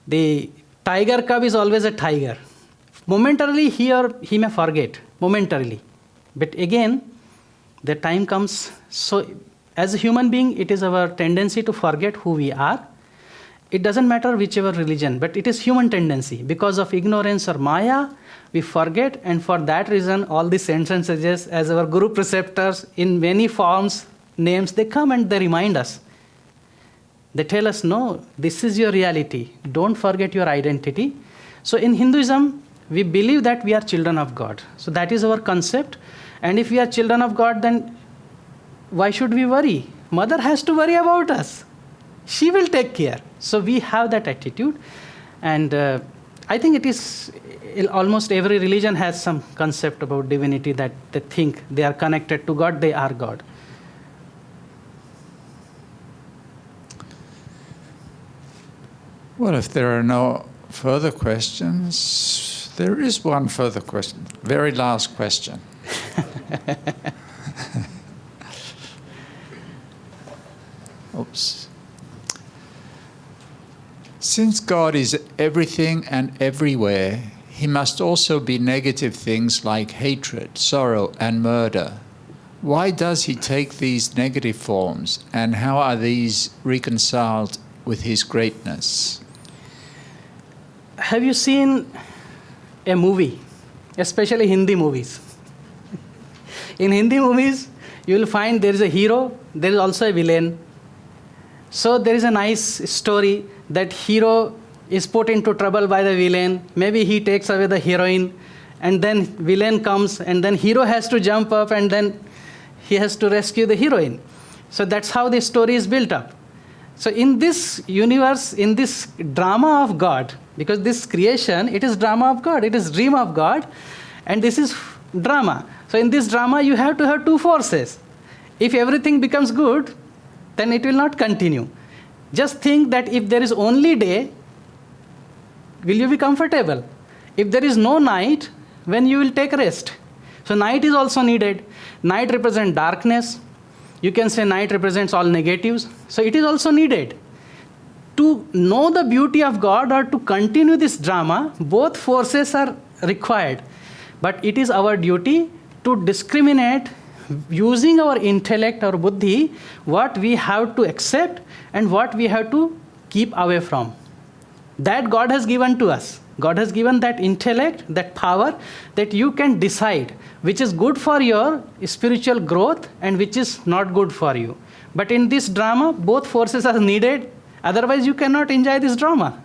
The tiger cub is always a tiger. Momentarily, he may forget, momentarily. But again, the time comes. So, as a human being, it is our tendency to forget who we are. It doesn't matter whichever religion, but it is human tendency. Because of ignorance or maya, we forget, and for that reason, all the sentences as our guru preceptors in many forms, names, they come and they remind us. They tell us, no, this is your reality. Don't forget your identity. So in Hinduism, we believe that we are children of God. So that is our concept. And if we are children of God, then why should we worry? Mother has to worry about us. She will take care. So we have that attitude. And I think it is, almost every religion has some concept about divinity that they think they are connected to God, they are God. Well, if there are no further questions, there is one further question. Very last question. Oops. Since God is everything and everywhere, he must also be negative things like hatred, sorrow, and murder. Why does he take these negative forms, and how are these reconciled with his greatness? Have you seen a movie, especially Hindi movies? In Hindi movies, you will find there is a hero, there is also a villain. So there is a nice story that hero is put into trouble by the villain. Maybe he takes away the heroine, and then villain comes, and then hero has to jump up, and then he has to rescue the heroine. So that's how the story is built up. So in this universe, in this drama of God, because this creation, it is drama of God, it is dream of God, and this is drama. So in this drama, you have to have two forces. If everything becomes good, then it will not continue. Just think that if there is only day, will you be comfortable? If there is no night, when you will take rest? So night is also needed. Night represents darkness. You can say night represents all negatives. So it is also needed. To know the beauty of God or to continue this drama, both forces are required. But it is our duty to discriminate using our intellect or buddhi what we have to accept and what we have to keep away from. That God has given to us. God has given that intellect, that power, that you can decide which is good for your spiritual growth and which is not good for you. But in this drama, both forces are needed. Otherwise, you cannot enjoy this drama.